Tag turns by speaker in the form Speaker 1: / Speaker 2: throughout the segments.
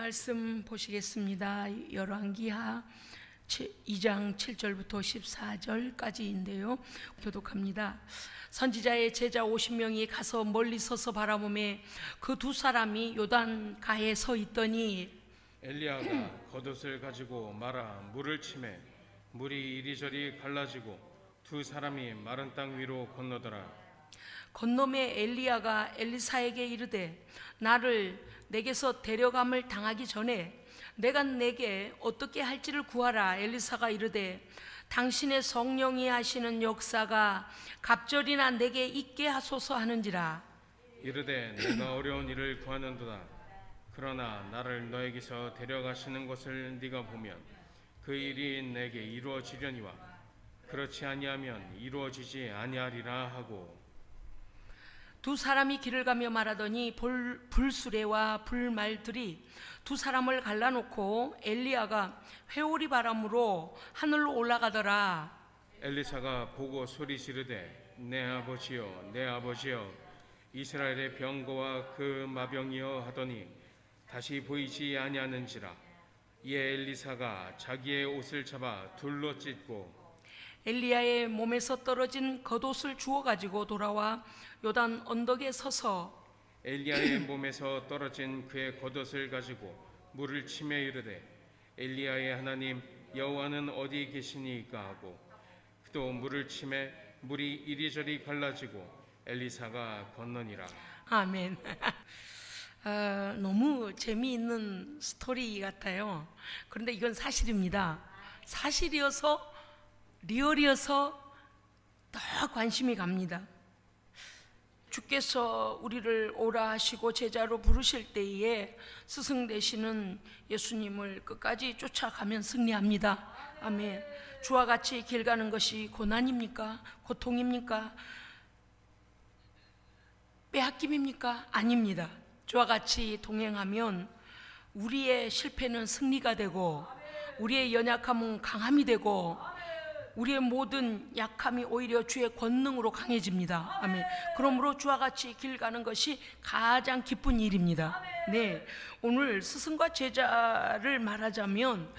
Speaker 1: 말씀 보시겠습니다. 열왕기하 2장 7절부터 14절까지인데요. 교독합니다. 선지자의 제자 50명이 가서 멀리 서서 바라보매 그 두 사람이 요단 가에 서 있더니
Speaker 2: 엘리야가 겉옷을 가지고 말아 물을 치매 물이 이리저리 갈라지고 두 사람이 마른 땅 위로 건너더라.
Speaker 1: 건너매 엘리야가 엘리사에게 이르되 나를 내게서 데려감을 당하기 전에 내가 내게 어떻게 할지를 구하라. 엘리사가 이르되 당신의 성령이 하시는 역사가 갑절이나 내게 있게 하소서 하는지라.
Speaker 2: 이르되 내가 어려운 일을 구하는도다. 그러나 나를 너에게서 데려가시는 것을 네가 보면 그 일이 내게 이루어지려니와 그렇지 아니하면 이루어지지 아니하리라 하고.
Speaker 1: 두 사람이 길을 가며 말하더니 불수레와 불말들이 두 사람을 갈라놓고 엘리야가 회오리 바람으로 하늘로 올라가더라.
Speaker 2: 엘리사가 보고 소리 지르되 내 아버지여 내 아버지여 이스라엘의 병거와 그 마병이여 하더니 다시 보이지 아니하는지라. 이에 엘리사가 자기의 옷을 잡아 둘로 찢고
Speaker 1: 엘리야의 몸에서 떨어진 겉옷을 주워 가지고 돌아와 요단 언덕에 서서
Speaker 2: 엘리야의 몸에서 떨어진 그의 겉옷을 가지고 물을 치며 이르되 엘리야의 하나님 여호와는 어디 계시니까 하고 또 물을 치매 물이 이리저리 갈라지고 엘리사가 건너니라.
Speaker 1: 아멘. 너무 재미있는 스토리 같아요. 그런데 이건 사실입니다. 사실이어서 리얼이어서 더 관심이 갑니다. 주께서 우리를 오라 하시고 제자로 부르실 때에 스승 되시는 예수님을 끝까지 쫓아가면 승리합니다. 아멘. 주와 같이 길 가는 것이 고난입니까? 고통입니까? 빼앗김입니까? 아닙니다. 주와 같이 동행하면 우리의 실패는 승리가 되고 우리의 연약함은 강함이 되고 우리의 모든 약함이 오히려 주의 권능으로 강해집니다. 아멘. 그러므로 주와 같이 길 가는 것이 가장 기쁜 일입니다. 네, 오늘 스승과 제자를 말하자면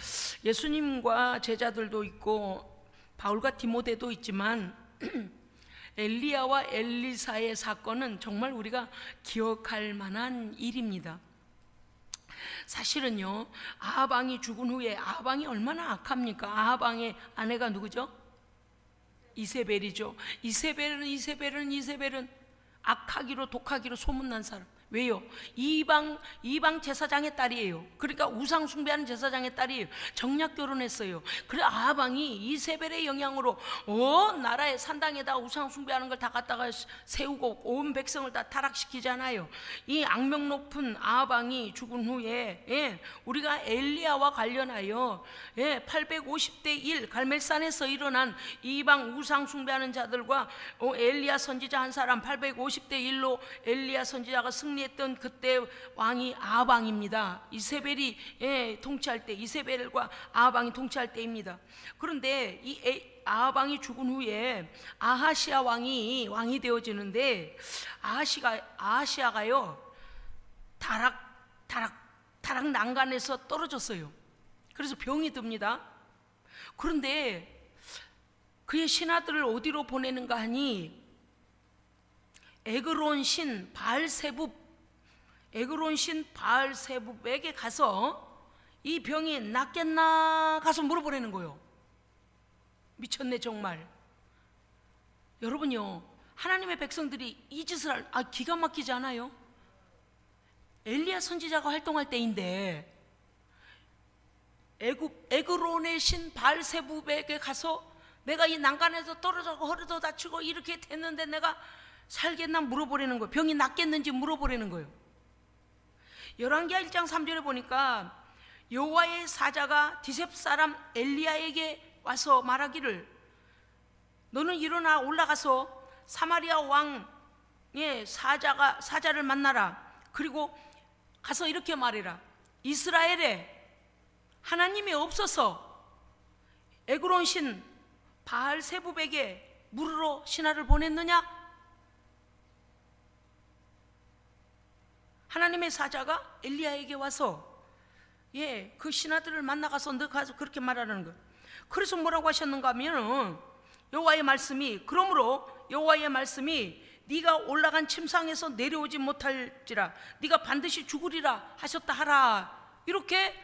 Speaker 1: 예수님과 제자들도 있고 바울과 디모데도 있지만 엘리야와 엘리사의 사건은 정말 우리가 기억할 만한 일입니다. 사실은요, 아하방이 죽은 후에, 아하방이 얼마나 악합니까? 아하방의 아내가 누구죠? 이세벨이죠. 이세벨은 악하기로 독하기로 소문난 사람. 왜요? 이방 제사장의 딸이에요. 그러니까 우상 숭배하는 제사장의 딸이에요. 정략 결혼했어요. 그래 아하방이 이세벨의 영향으로 온 나라의 산당에다 우상 숭배하는 걸 다 갖다가 세우고 온 백성을 다 타락시키잖아요. 이 악명 높은 아하방이 죽은 후에 우리가 엘리야와 관련하여 850대 1 갈멜산에서 일어난 이방 우상 숭배하는 자들과 엘리야 선지자 한 사람 850대 1로 엘리야 선지자가 승리했던 그때 왕이 아하방입니다. 이세벨이 통치할 때, 이세벨과 아하방이 통치할 때입니다. 그런데 이 아하방이 죽은 후에 아하시아 왕이 되어지는데 아하시아가요 다락 난간에서 떨어졌어요. 그래서 병이 듭니다. 그런데 그의 신하들을 어디로 보내는가 하니 에그론 신 바알세붑에게 가서 이 병이 낫겠나 가서 물어보라는 거예요. 미쳤네 정말. 여러분요, 하나님의 백성들이 이 짓을 기가 막히지 않아요? 엘리야 선지자가 활동할 때인데 에그론의 신 바알세붑에게 가서 내가 이 난간에서 떨어져서 허리도 다치고 이렇게 됐는데 내가 살겠나 물어보라는 거예요. 병이 낫겠는지 물어보라는 거예요. 열왕기하 1장 3절에 보니까 여호와의 사자가 디셉 사람 엘리야에게 와서 말하기를 너는 일어나 올라가서 사마리아 왕의 사자를 만나라. 그리고 가서 이렇게 말해라. 이스라엘에 하나님이 없어서 에그론 신 바알세붑에게 물으러 신하를 보냈느냐? 하나님의 사자가 엘리야에게 와서 그 신하들을 만나가서 너 가서 그렇게 말하라는 거예요. 그래서 뭐라고 하셨는가 하면은 여호와의 말씀이, 그러므로 여호와의 말씀이 네가 올라간 침상에서 내려오지 못할지라 네가 반드시 죽으리라 하셨다 하라, 이렇게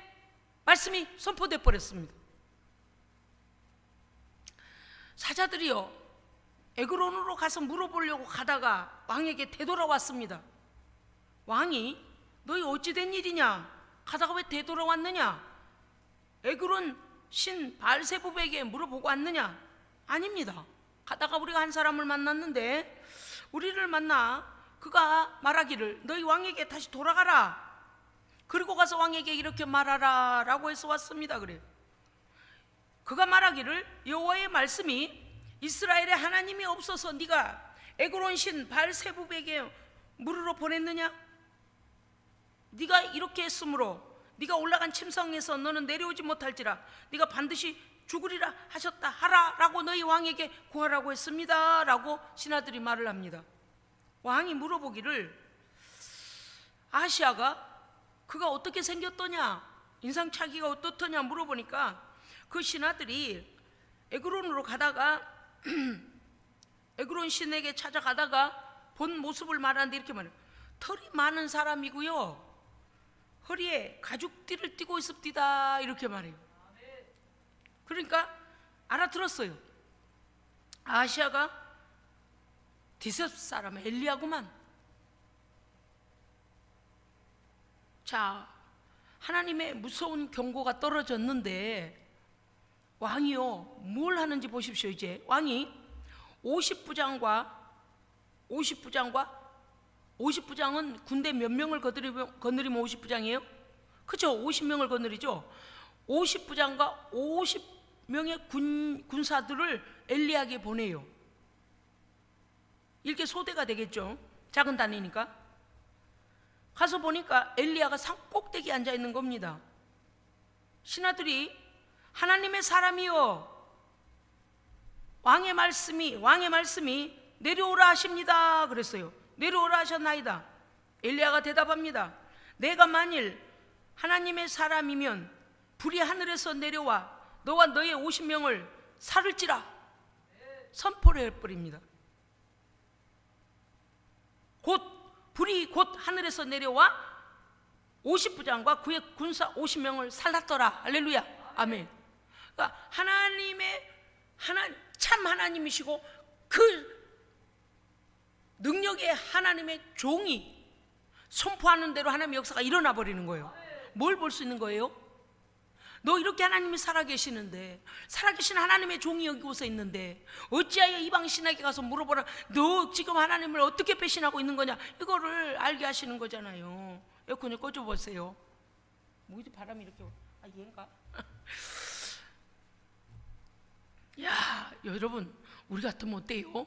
Speaker 1: 말씀이 선포돼 버렸습니다. 사자들이요, 에그론으로 가서 물어보려고 가다가 왕에게 되돌아왔습니다. 왕이 너희 어찌 된 일이냐, 가다가 왜 되돌아왔느냐, 에그론 신 바알세부백에게 물어보고 왔느냐? 아닙니다. 가다가 우리가 한 사람을 만났는데 우리를 만나 그가 말하기를 너희 왕에게 다시 돌아가라, 그리고 가서 왕에게 이렇게 말하라 라고 해서 왔습니다. 그래요. 그가 말하기를 여호와의 말씀이 이스라엘의 하나님이 없어서 네가 에그론 신 바알세부백에게 물으러 보냈느냐? 네가 이렇게 했으므로 네가 올라간 침상에서 너는 내려오지 못할지라 네가 반드시 죽으리라 하셨다 하라 라고 너희 왕에게 구하라고 했습니다 라고 신하들이 말을 합니다. 왕이 물어보기를 아하시아가 그가 어떻게 생겼더냐, 인상착의가 어떻더냐 물어보니까 그 신하들이 에그론으로 가다가 에그론 신에게 찾아가다가 본 모습을 말하는데 이렇게 말해요. 털이 많은 사람이고요, 허리에 가죽띠를 띠고 있습니다, 이렇게 말해요. 그러니까 알아들었어요. 아하시아가 디셉 사람 엘리야구만. 자, 하나님의 무서운 경고가 떨어졌는데 왕이요 뭘 하는지 보십시오. 이제 왕이 50부장은 군대 몇 명을 거느리면 50부장이에요? 그죠? 50명을 거느리죠. 50부장과 50명의 군사들을 엘리야에게 보내요. 이렇게 소대가 되겠죠. 작은 단위니까. 가서 보니까 엘리야가 산 꼭대기에 앉아 있는 겁니다. 신하들이 하나님의 사람이요, 왕의 말씀이 내려오라 하십니다 그랬어요. 내려오라 하셨나이다. 엘리야가 대답합니다. 내가 만일 하나님의 사람이면 불이 하늘에서 내려와 너와 너의 50명을 살을지라 선포를 해버립니다. 불이 곧 하늘에서 내려와 50부장과 그의 군사 50명을 살랐더라. 할렐루야, 아멘. 그러니까 참 하나님이시고 그 능력의 하나님의 종이 선포하는 대로 하나님의 역사가 일어나 버리는 거예요. 뭘 볼 수 있는 거예요? 너 이렇게 하나님이 살아계시는데, 살아계신 하나님의 종이 여기 곳에 있는데 어찌하여 이방 신에게 가서 물어보라, 너 지금 하나님을 어떻게 배신하고 있는 거냐, 이거를 알게 하시는 거잖아요. 에어컨을 꺼줘보세요. 뭐 바람이 이렇게, 얘인가? 야, 여러분, 우리 같으면 어때요?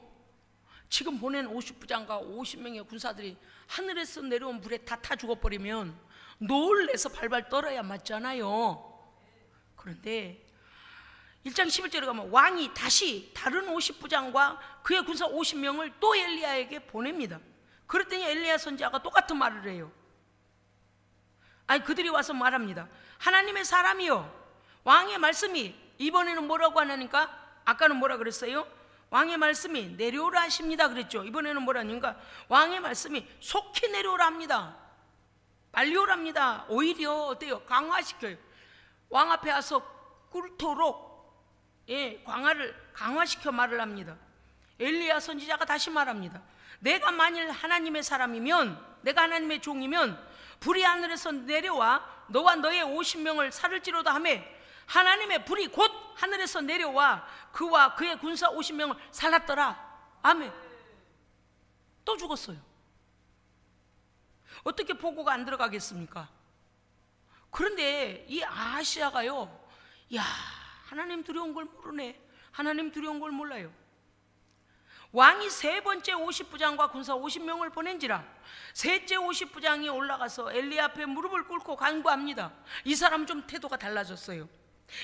Speaker 1: 지금 보낸 50부장과 50명의 군사들이 하늘에서 내려온 불에 다 타 죽어버리면 놀래서 발발 떨어야 맞잖아요. 그런데 1장 11절에 가면 왕이 다시 다른 50부장과 그의 군사 50명을 또 엘리야에게 보냅니다. 그랬더니 엘리야 선지자가 똑같은 말을 해요. 그들이 와서 말합니다. 하나님의 사람이요, 왕의 말씀이, 이번에는 뭐라고 하나니까, 아까는 뭐라 그랬어요? 왕의 말씀이 내려오라 하십니다 그랬죠. 이번에는 뭐라니까 왕의 말씀이 속히 내려오라 합니다. 빨리 오랍니다. 오히려 어때요? 강화시켜요. 왕 앞에 와서 꿇도록 광화를 강화시켜 말을 합니다. 엘리야 선지자가 다시 말합니다. 내가 만일 하나님의 사람이면, 내가 하나님의 종이면 불이 하늘에서 내려와 너와 너의 50명을 살을지로다 하며 하나님의 불이 곧 하늘에서 내려와 그와 그의 군사 50명을 살랐더라. 아멘. 또 죽었어요. 어떻게 보고가 안 들어가겠습니까? 그런데 이 아하시아가요, 야, 하나님 두려운 걸 모르네. 하나님 두려운 걸 몰라요. 왕이 세 번째 50부장과 군사 50명을 보낸지라 셋째 50부장이 올라가서 엘리야 앞에 무릎을 꿇고 간구합니다. 이 사람 좀 태도가 달라졌어요.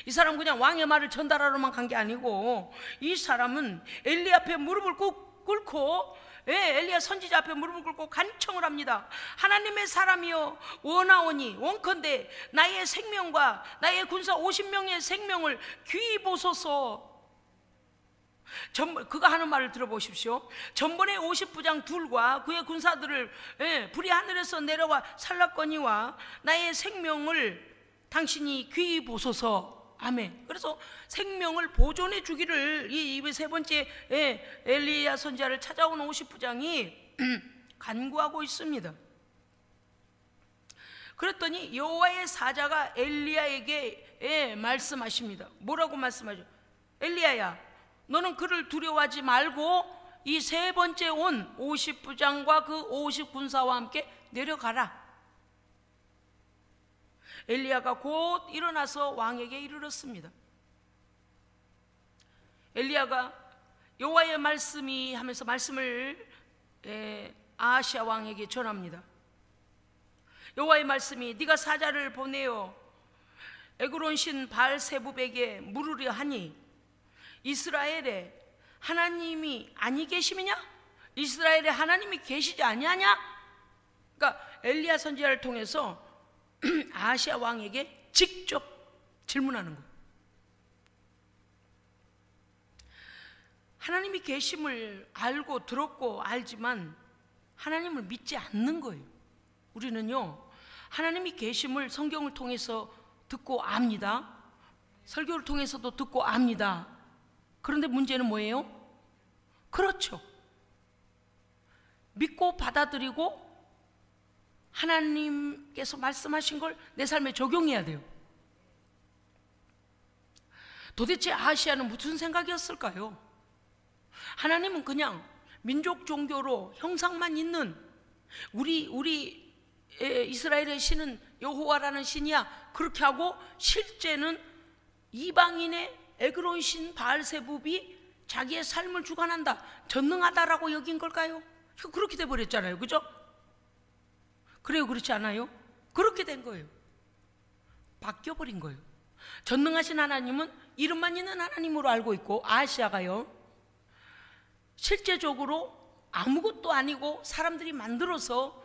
Speaker 1: 이 사람 그냥 왕의 말을 전달하러만 간 게 아니고 이 사람은 엘리야 앞에 무릎을 꿇고 엘리야 선지자 앞에 무릎을 꿇고 간청을 합니다. 하나님의 사람이여 원하오니 원컨대 나의 생명과 나의 군사 50명의 생명을 귀히 보소서. 그가 하는 말을 들어보십시오. 전번에 50부장 둘과 그의 군사들을 불이 하늘에서 내려와 살랐거니와 나의 생명을 당신이 귀히 보소서. 아멘. 그래서 생명을 보존해 주기를 이 세 번째 엘리야 선지자를 찾아온 50부장이 간구하고 있습니다. 그랬더니 여호와의 사자가 엘리야에게 말씀하십니다. 뭐라고 말씀하죠? 엘리야야, 너는 그를 두려워하지 말고 이 세 번째 온 50부장과 그 50군사와 함께 내려가라. 엘리야가 곧 일어나서 왕에게 이르렀습니다. 엘리야가 여호와의 말씀이 하면서 말씀을 아하시아 왕에게 전합니다. 여호와의 말씀이 네가 사자를 보내어 에그론 신 바알세붑에게 물으려 하니 이스라엘에 하나님이 아니 계심이냐? 이스라엘에 하나님이 계시지 아니하냐? 그러니까 엘리야 선지자를 통해서 아하시아 왕에게 직접 질문하는 거예요. 하나님이 계심을 알고 들었고 알지만 하나님을 믿지 않는 거예요. 우리는요, 하나님이 계심을 성경을 통해서 듣고 압니다. 설교를 통해서도 듣고 압니다. 그런데 문제는 뭐예요? 그렇죠. 믿고 받아들이고 하나님께서 말씀하신 걸 내 삶에 적용해야 돼요. 도대체 아하시아는 무슨 생각이었을까요? 하나님은 그냥 민족 종교로 형상만 있는 우리 이스라엘의 신은 여호와라는 신이야 그렇게 하고 실제는 이방인의 에그론 신 바알세붑이 자기의 삶을 주관한다, 전능하다라고 여긴 걸까요? 그렇게 돼버렸잖아요. 그죠? 그래요, 그렇지 않아요? 그렇게 된 거예요. 바뀌어버린 거예요. 전능하신 하나님은 이름만 있는 하나님으로 알고 있고 아하시아가요 실제적으로 아무것도 아니고 사람들이 만들어서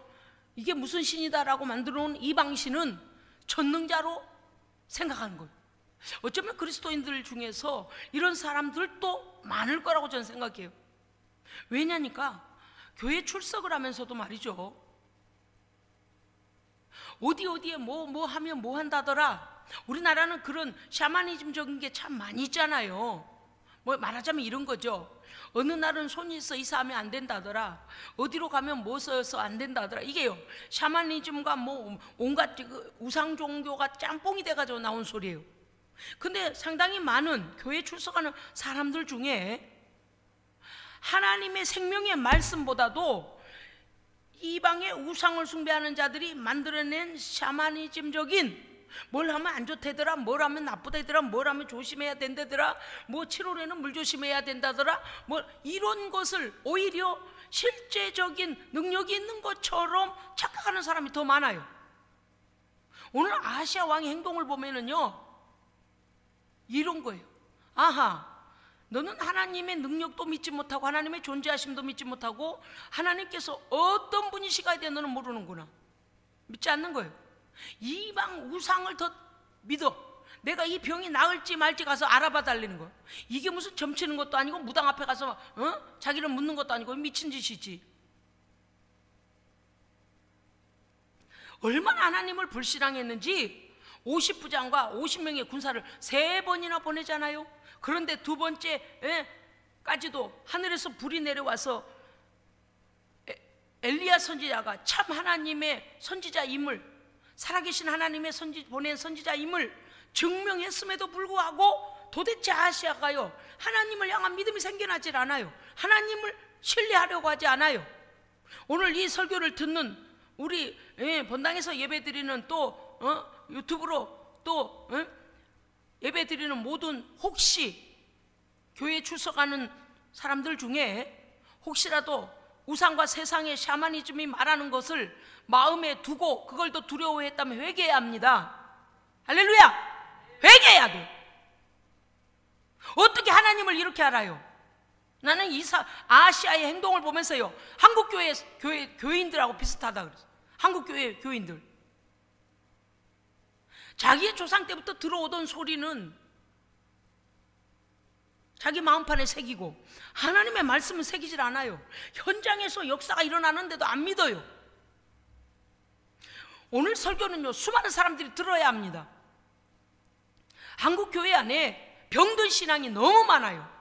Speaker 1: 이게 무슨 신이다라고 만들어 놓은 이방신은 전능자로 생각하는 거예요. 어쩌면 그리스도인들 중에서 이런 사람들도 많을 거라고 저는 생각해요. 왜냐니까 교회 출석을 하면서도 말이죠, 어디에 뭐 하면 뭐 한다더라. 우리나라는 그런 샤머니즘적인 게 참 많이 있잖아요. 뭐 말하자면 이런 거죠. 어느 날은 손이 있어 이사하면 안 된다더라. 어디로 가면 뭐 써서 안 된다더라. 이게요, 샤머니즘과 뭐 온갖 우상 종교가 짬뽕이 돼가지고 나온 소리예요. 근데 상당히 많은 교회 출석하는 사람들 중에 하나님의 생명의 말씀보다도 이방의 우상을 숭배하는 자들이 만들어낸 샤머니즘적인 뭘 하면 안 좋대더라, 뭘 하면 나쁘대더라, 뭘 하면 조심해야 된다더라, 뭐 7월에는 물 조심해야 된다더라, 뭐 이런 것을 오히려 실제적인 능력이 있는 것처럼 착각하는 사람이 더 많아요. 오늘 아하시아 왕의 행동을 보면은요 이런 거예요. 아하, 너는 하나님의 능력도 믿지 못하고 하나님의 존재하심도 믿지 못하고 하나님께서 어떤 분이시가야 돼 너는 모르는구나. 믿지 않는 거예요. 이방 우상을 더 믿어. 내가 이 병이 나을지 말지 가서 알아봐 달라는 거예요. 이게 무슨 점치는 것도 아니고 무당 앞에 가서 자기를 묻는 것도 아니고 미친 짓이지. 얼마나 하나님을 불신앙했는지 50부장과 50명의 군사를 3번이나 보내잖아요. 그런데 두 번째까지도 하늘에서 불이 내려와서 엘리야 선지자가 참 하나님의 선지자임을, 살아계신 하나님의 보낸 선지자임을 증명했음에도 불구하고 도대체 아하시아가요 하나님을 향한 믿음이 생겨나질 않아요. 하나님을 신뢰하려고 하지 않아요. 오늘 이 설교를 듣는 우리 본당에서 예배드리는 또 유튜브로 또 예배드리는 모든 혹시 교회에 출석하는 사람들 중에 혹시라도 우상과 세상의 샤머니즘이 말하는 것을 마음에 두고 그걸 더 두려워했다면 회개해야 합니다. 할렐루야! 회개해야 돼. 어떻게 하나님을 이렇게 알아요? 나는 아시아의 행동을 보면서요, 한국 교인들하고 비슷하다 그랬어요. 한국 교인들. 자기의 조상 때부터 들어오던 소리는 자기 마음판에 새기고 하나님의 말씀은 새기질 않아요. 현장에서 역사가 일어나는데도 안 믿어요. 오늘 설교는요, 수많은 사람들이 들어야 합니다. 한국 교회 안에 병든 신앙이 너무 많아요.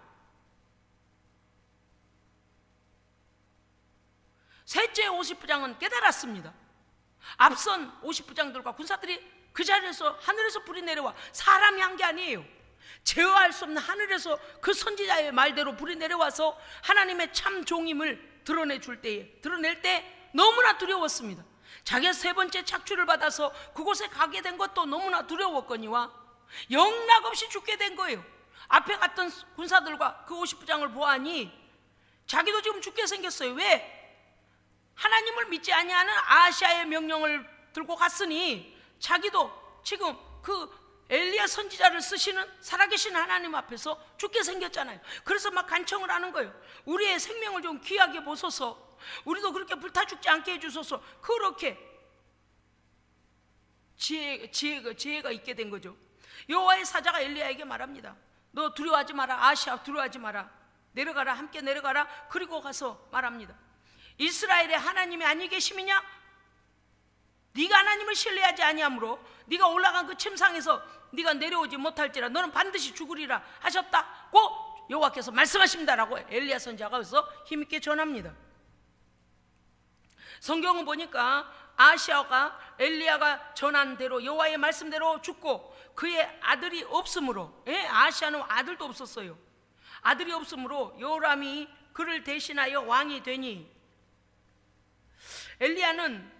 Speaker 1: 셋째 50부장은 깨달았습니다. 앞선 50부장들과 군사들이 그 자리에서 하늘에서 불이 내려와 사람이 한 게 아니에요. 제어할 수 없는 하늘에서 그 선지자의 말대로 불이 내려와서 하나님의 참 종임을 드러낼 때 너무나 두려웠습니다. 자기가 세 번째 착취를 받아서 그곳에 가게 된 것도 너무나 두려웠거니와 영락없이 죽게 된 거예요. 앞에 갔던 군사들과 그 50부장을 보아하니 자기도 지금 죽게 생겼어요. 왜? 하나님을 믿지 아니하는 아시아의 명령을 들고 갔으니 자기도 지금 그 엘리야 선지자를 쓰시는 살아계신 하나님 앞에서 죽게 생겼잖아요. 그래서 막 간청을 하는 거예요. 우리의 생명을 좀 귀하게 보소서, 우리도 그렇게 불타 죽지 않게 해주소서. 그렇게 지혜가 있게 된 거죠. 여호와의 사자가 엘리야에게 말합니다. 너 두려워하지 마라. 아시아 두려워하지 마라. 내려가라. 함께 내려가라. 그리고 가서 말합니다. 이스라엘의 하나님이 아니 계심이냐? 네가 하나님을 신뢰하지 아니하므로 네가 올라간 그 침상에서 네가 내려오지 못할지라 너는 반드시 죽으리라 하셨다고 여호와께서 말씀하십니다라고 엘리야 선지자가 그래서 힘있게 전합니다. 성경은 보니까 아시아가 엘리야가 전한 대로 여호와의 말씀대로 죽고 그의 아들이 없으므로, 아시아는 아들도 없었어요. 아들이 없으므로 요람이 그를 대신하여 왕이 되니 엘리야는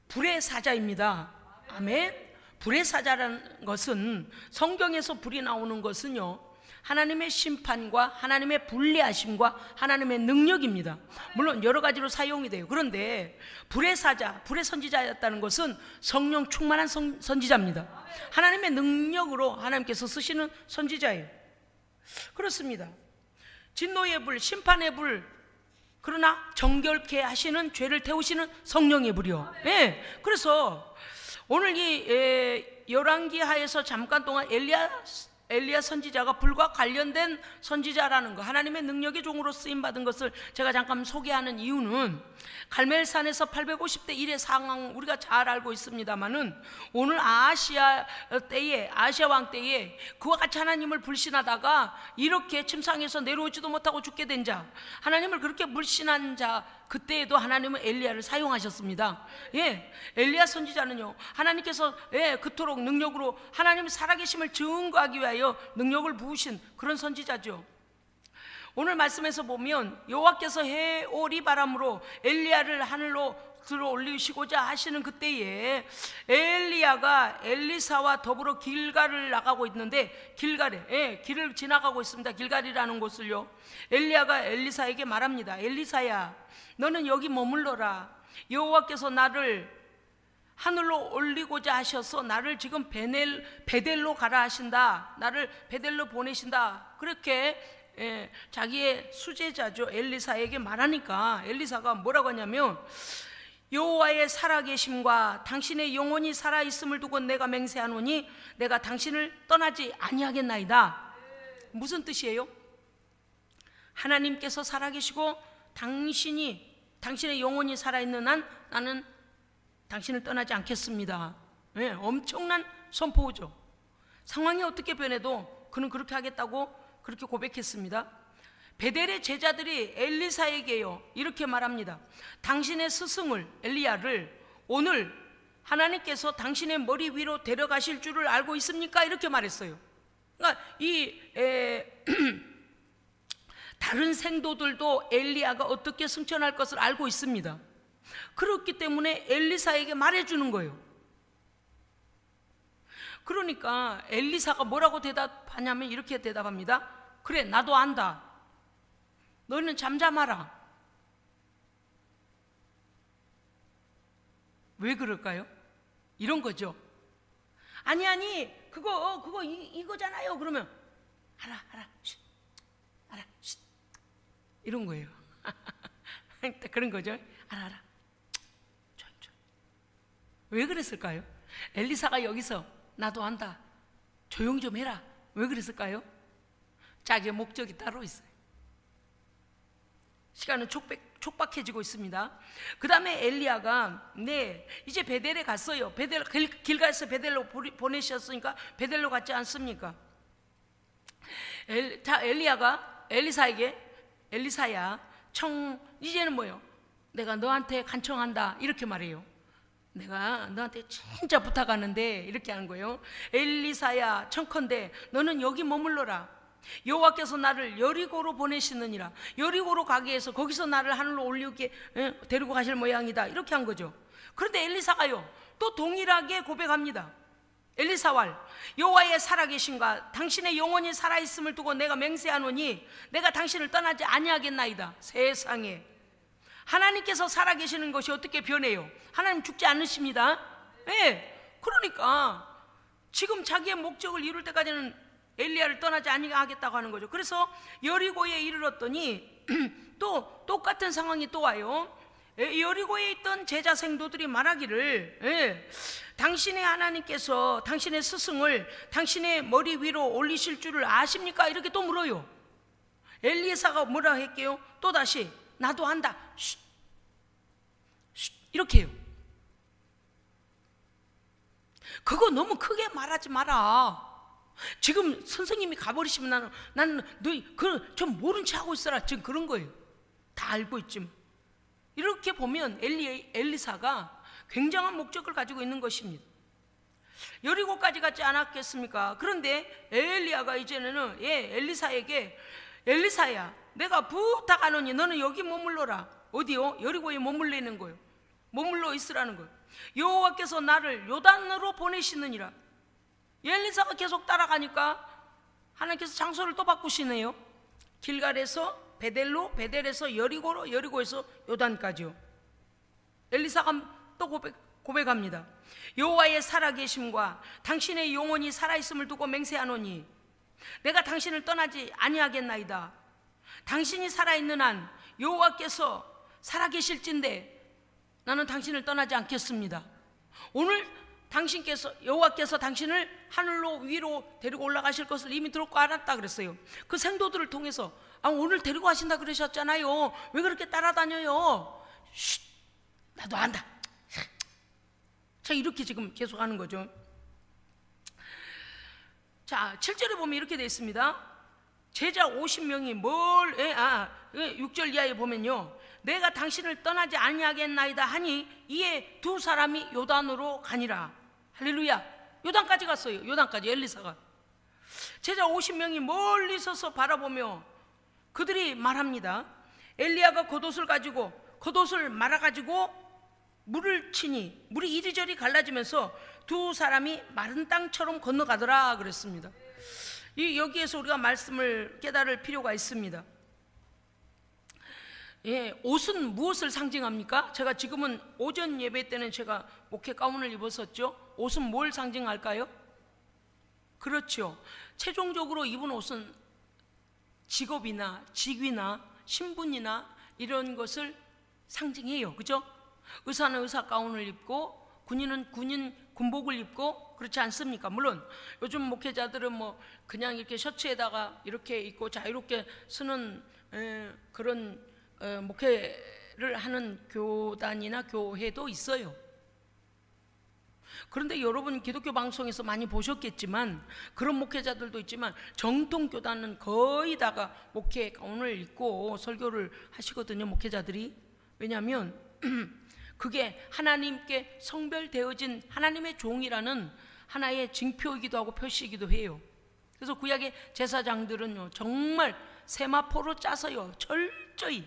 Speaker 1: 불의 사자입니다. 아멘. 불의 사자라는 것은, 성경에서 불이 나오는 것은요, 하나님의 심판과 하나님의 불리하심과 하나님의 능력입니다. 물론 여러 가지로 사용이 돼요. 그런데 불의 사자, 불의 선지자였다는 것은 성령 충만한 선지자입니다. 하나님의 능력으로 하나님께서 쓰시는 선지자예요. 그렇습니다. 진노의 불, 심판의 불, 그러나 정결케 하시는, 죄를 태우시는 성령의 불이요. 그래서 오늘 이 열왕기 하에서 잠깐 동안 엘리야 선지자가 불과 관련된 선지자라는 거, 하나님의 능력의 종으로 쓰임받은 것을 제가 잠깐 소개하는 이유는 갈멜산에서 850대 1의 상황 우리가 잘 알고 있습니다만은 오늘 아시아 왕 때에 그와 같이 하나님을 불신하다가 이렇게 침상에서 내려오지도 못하고 죽게 된 자, 하나님을 그렇게 불신한 자, 그때에도 하나님은 엘리야를 사용하셨습니다. 엘리야 선지자는요, 하나님께서 그토록 능력으로 하나님의 살아계심을 증거하기 위하여 능력을 부으신 그런 선지자죠. 오늘 말씀에서 보면 여호와께서 해오리 바람으로 엘리야를 하늘로 들어 올리시고자 하시는 그때에 엘리야가 엘리사와 더불어 길갈을 나가고 있는데, 길을 지나가고 있습니다. 길갈이라는 곳을요. 엘리야가 엘리사에게 말합니다. 엘리사야, 너는 여기 머물러라. 여호와께서 나를 하늘로 올리고자 하셔서 나를 지금 베델로 가라 하신다. 나를 베델로 보내신다. 그렇게 자기의 수제자죠, 엘리사에게 말하니까 엘리사가 뭐라고 하냐면, 여호와의 살아계심과 당신의 영혼이 살아있음을 두고 내가 맹세하노니 내가 당신을 떠나지 아니하겠나이다. 무슨 뜻이에요? 하나님께서 살아계시고 당신의 영혼이 살아있는 한 나는 당신을 떠나지 않겠습니다. 엄청난 선포죠. 상황이 어떻게 변해도 그는 그렇게 하겠다고 그렇게 고백했습니다. 베델의 제자들이 엘리사에게요 이렇게 말합니다. 당신의 스승을, 엘리야를 오늘 하나님께서 당신의 머리 위로 데려가실 줄을 알고 있습니까? 이렇게 말했어요. 그러니까 다른 생도들도 엘리야가 어떻게 승천할 것을 알고 있습니다. 그렇기 때문에 엘리사에게 말해주는 거예요. 그러니까 엘리사가 뭐라고 대답하냐면 이렇게 대답합니다. 그래, 나도 안다. 너는 잠잠하라. 왜 그럴까요? 이런 거죠. 아니 그거 이거잖아요. 그러면 알아, 쉿, 알아, 쉿. 이런 거예요. 그런 거죠. 알아. 왜 그랬을까요? 엘리사가 여기서 나도 안다, 조용 좀 해라, 왜 그랬을까요? 자기의 목적이 따로 있어요. 시간은 촉박해지고 있습니다. 그 다음에 엘리야가 이제 베델에 갔어요. 길가에서 베델로 보내셨으니까 베델로 갔지 않습니까? 엘리야가 엘리사야, 이제는 뭐요? 내가 너한테 간청한다, 이렇게 말해요. 내가 너한테 진짜 부탁하는데, 이렇게 하는 거예요. 엘리사야, 청컨대 너는 여기 머물러라. 여호와께서 나를 여리고로 보내시느니라. 여리고로 가게 해서 거기서 나를 하늘로 올리게 데리고 가실 모양이다, 이렇게 한 거죠. 그런데 엘리사가요, 또 동일하게 고백합니다. 엘리사왈, 여호와의 살아계심과 당신의 영혼이 살아있음을 두고 내가 맹세하노니 내가 당신을 떠나지 아니하겠나이다. 세상에, 하나님께서 살아계시는 것이 어떻게 변해요? 하나님 죽지 않으십니다. 그러니까 지금 자기의 목적을 이룰 때까지는 엘리야를 떠나지 아니하겠다고 하는 거죠. 그래서 여리고에 이르렀더니 또 똑같은 상황이 또 와요. 여리고에 있던 제자 생도들이 말하기를, 당신의 하나님께서 당신의 스승을 당신의 머리 위로 올리실 줄을 아십니까? 이렇게 또 물어요. 엘리사가 뭐라 했게요? 또다시 나도 안다, 쉿, 이렇게 해요. 그거 너무 크게 말하지 마라. 지금 선생님이 가버리시면 나는 너 좀 모른 체 하고 있어라, 지금 그런 거예요. 다 알고 있지만. 이렇게 보면 엘리사가 굉장한 목적을 가지고 있는 것입니다. 여리고까지 갔지 않았겠습니까? 그런데 엘리야가 이제는 엘리사에게, 엘리사야, 내가 부탁하노니 너는 여기 머물러라. 어디요? 여리고에 머물리는 거예요. 머물러 있으라는 거예요. 여호와께서 나를 요단으로 보내시느니라. 엘리사가 계속 따라가니까 하나님께서 장소를 또 바꾸시네요. 길갈에서 베델로, 베델에서 여리고로, 여리고에서 요단까지요. 엘리사가 또 고백합니다. 여호와의 살아계심과 당신의 영혼이 살아있음을 두고 맹세하노니 내가 당신을 떠나지 아니하겠나이다. 당신이 살아있는 한 여호와께서 살아계실진데 나는 당신을 떠나지 않겠습니다. 오늘 여호와께서 당신을 하늘로 위로 데리고 올라가실 것을 이미 들었고 알았다 그랬어요. 그 생도들을 통해서 오늘 데리고 가신다 그러셨잖아요. 왜 그렇게 따라다녀요? 쉿, 나도 안다. 자, 이렇게 지금 계속 하는 거죠. 자, 7절에 보면 이렇게 되어 있습니다. 제자 50명이 6절 이하에 보면요, 내가 당신을 떠나지 아니하겠나이다 하니 이에 두 사람이 요단으로 가니라. 할렐루야. 요단까지 갔어요. 요단까지 엘리사가. 제자 50명이 멀리 서서 바라보며 그들이 말합니다. 엘리야가 겉옷을 말아가지고 물을 치니 물이 이리저리 갈라지면서 두 사람이 마른 땅처럼 건너가더라 그랬습니다. 여기에서 우리가 말씀을 깨달을 필요가 있습니다. 옷은 무엇을 상징합니까? 제가 지금은 오전 예배 때는 제가 목회 가운을 입었었죠. 옷은 뭘 상징할까요? 그렇죠. 최종적으로 입은 옷은 직업이나 직위나 신분이나 이런 것을 상징해요. 그죠? 의사는 의사 가운을 입고 군인은 군인 군복을 입고 그렇지 않습니까? 물론 요즘 목회자들은 뭐 그냥 이렇게 셔츠에다가 이렇게 입고 자유롭게 쓰는 그런 목회를 하는 교단이나 교회도 있어요. 그런데 여러분 기독교 방송에서 많이 보셨겠지만 그런 목회자들도 있지만 정통 교단은 거의 다가 목회 가운을 입고 설교를 하시거든요. 목회자들이. 왜냐하면 그게 하나님께 성별되어진 하나님의 종이라는 하나의 징표이기도 하고 표시이기도 해요. 그래서 구약의 제사장들은요 정말 세마포로 짜서요 철저히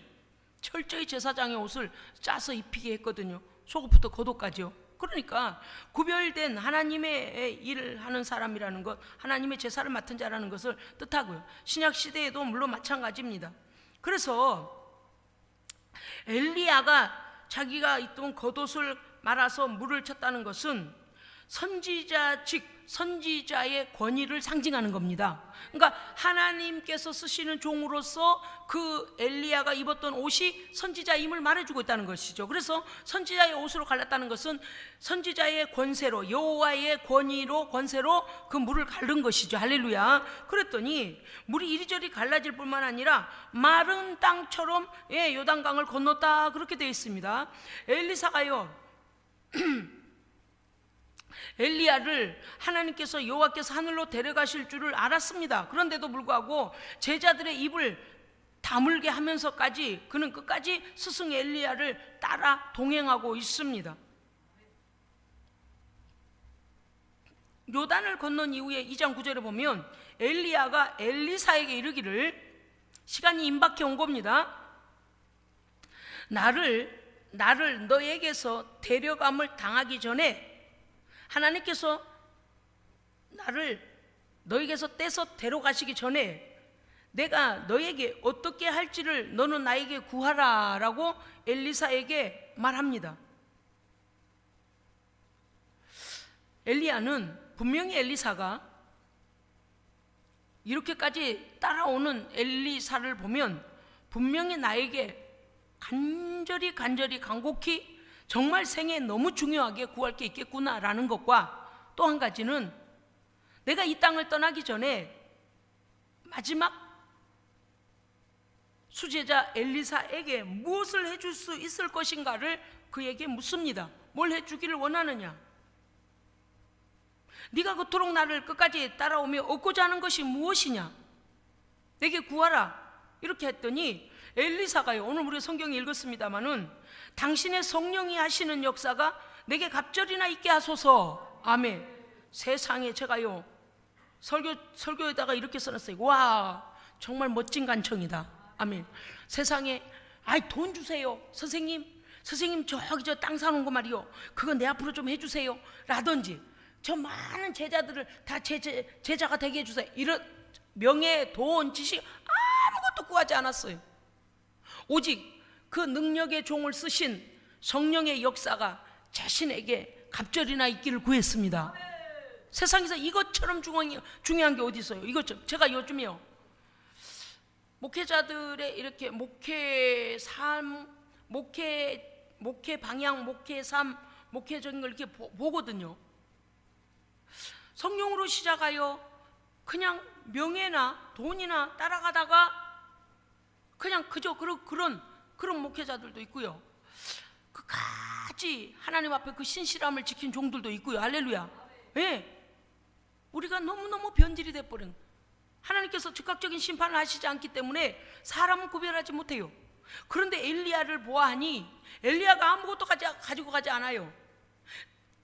Speaker 1: 제사장의 옷을 짜서 입히게 했거든요. 속옷부터 겉옷까지요. 그러니까 구별된 하나님의 일을 하는 사람이라는 것, 하나님의 제사를 맡은 자라는 것을 뜻하고요. 신약 시대에도 물론 마찬가지입니다. 그래서 엘리야가 자기가 입던 겉옷을 말아서 물을 쳤다는 것은 선지자 즉 선지자의 권위를 상징하는 겁니다. 그러니까 하나님께서 쓰시는 종으로서 그 엘리야가 입었던 옷이 선지자임을 말해주고 있다는 것이죠. 그래서 선지자의 옷으로 갈랐다는 것은 선지자의 권세로, 여호와의 권위로, 권세로 그 물을 갈른 것이죠. 할렐루야. 그랬더니 물이 이리저리 갈라질 뿐만 아니라 마른 땅처럼 요단강을 건넜다, 그렇게 되어 있습니다. 엘리사가요 엘리야를 하나님께서, 여호와께서 하늘로 데려가실 줄을 알았습니다. 그런데도 불구하고 제자들의 입을 다물게 하면서까지 그는 끝까지 스승 엘리야를 따라 동행하고 있습니다. 요단을 건넌 이후에 2장 9절에 보면 엘리야가 엘리사에게 이르기를, 시간이 임박해 온 겁니다. 나를 너에게서 데려감을 당하기 전에, 하나님께서 나를 너에게서 떼서 데려가시기 전에 내가 너에게 어떻게 할지를 너는 나에게 구하라 라고 엘리사에게 말합니다. 엘리야는 분명히 엘리사가 이렇게까지 따라오는 엘리사를 보면 분명히 나에게 간절히 간곡히 정말 생에 너무 중요하게 구할 게 있겠구나라는 것과, 또 한 가지는 내가 이 땅을 떠나기 전에 마지막 수제자 엘리사에게 무엇을 해줄 수 있을 것인가를 그에게 묻습니다. 뭘 해주기를 원하느냐? 네가 그토록 나를 끝까지 따라오며 얻고자 하는 것이 무엇이냐? 내게 구하라. 이렇게 했더니 엘리사가요, 오늘 우리 성경에 읽었습니다마는 당신의 성령이 하시는 역사가 내게 갑절이나 있게 하소서. 아멘. 세상에, 제가요 설교에다가 이렇게 써놨어요. 와, 정말 멋진 간청이다. 아멘. 세상에, 아이 돈 주세요 선생님 저기 저 땅 사는 거 말이요, 그거 내 앞으로 좀 해주세요 라든지, 저 많은 제자들을 다 제자가 되게 해주세요, 이런 명예, 돈, 지식 아무것도 구하지 않았어요. 오직 그 능력의 종을 쓰신 성령의 역사가 자신에게 갑절이나 있기를 구했습니다. 세상에서 이것처럼 중요한 게 어디 있어요? 이것처럼. 제가 요즘에요 목회자들의 이렇게 목회 삶, 목회 방향, 목회 삶, 목회적인 걸 이렇게 보거든요. 성령으로 시작하여 그냥 명예나 돈이나 따라가다가 그냥 그저 그런 목회자들도 있고요, 끝까지 하나님 앞에 그 신실함을 지킨 종들도 있고요. 할렐루야. 예. 우리가 너무너무 변질이 돼버린, 하나님께서 즉각적인 심판을 하시지 않기 때문에 사람은 구별하지 못해요. 그런데 엘리야를 보아하니 엘리야가 아무것도 가지고 가지 않아요.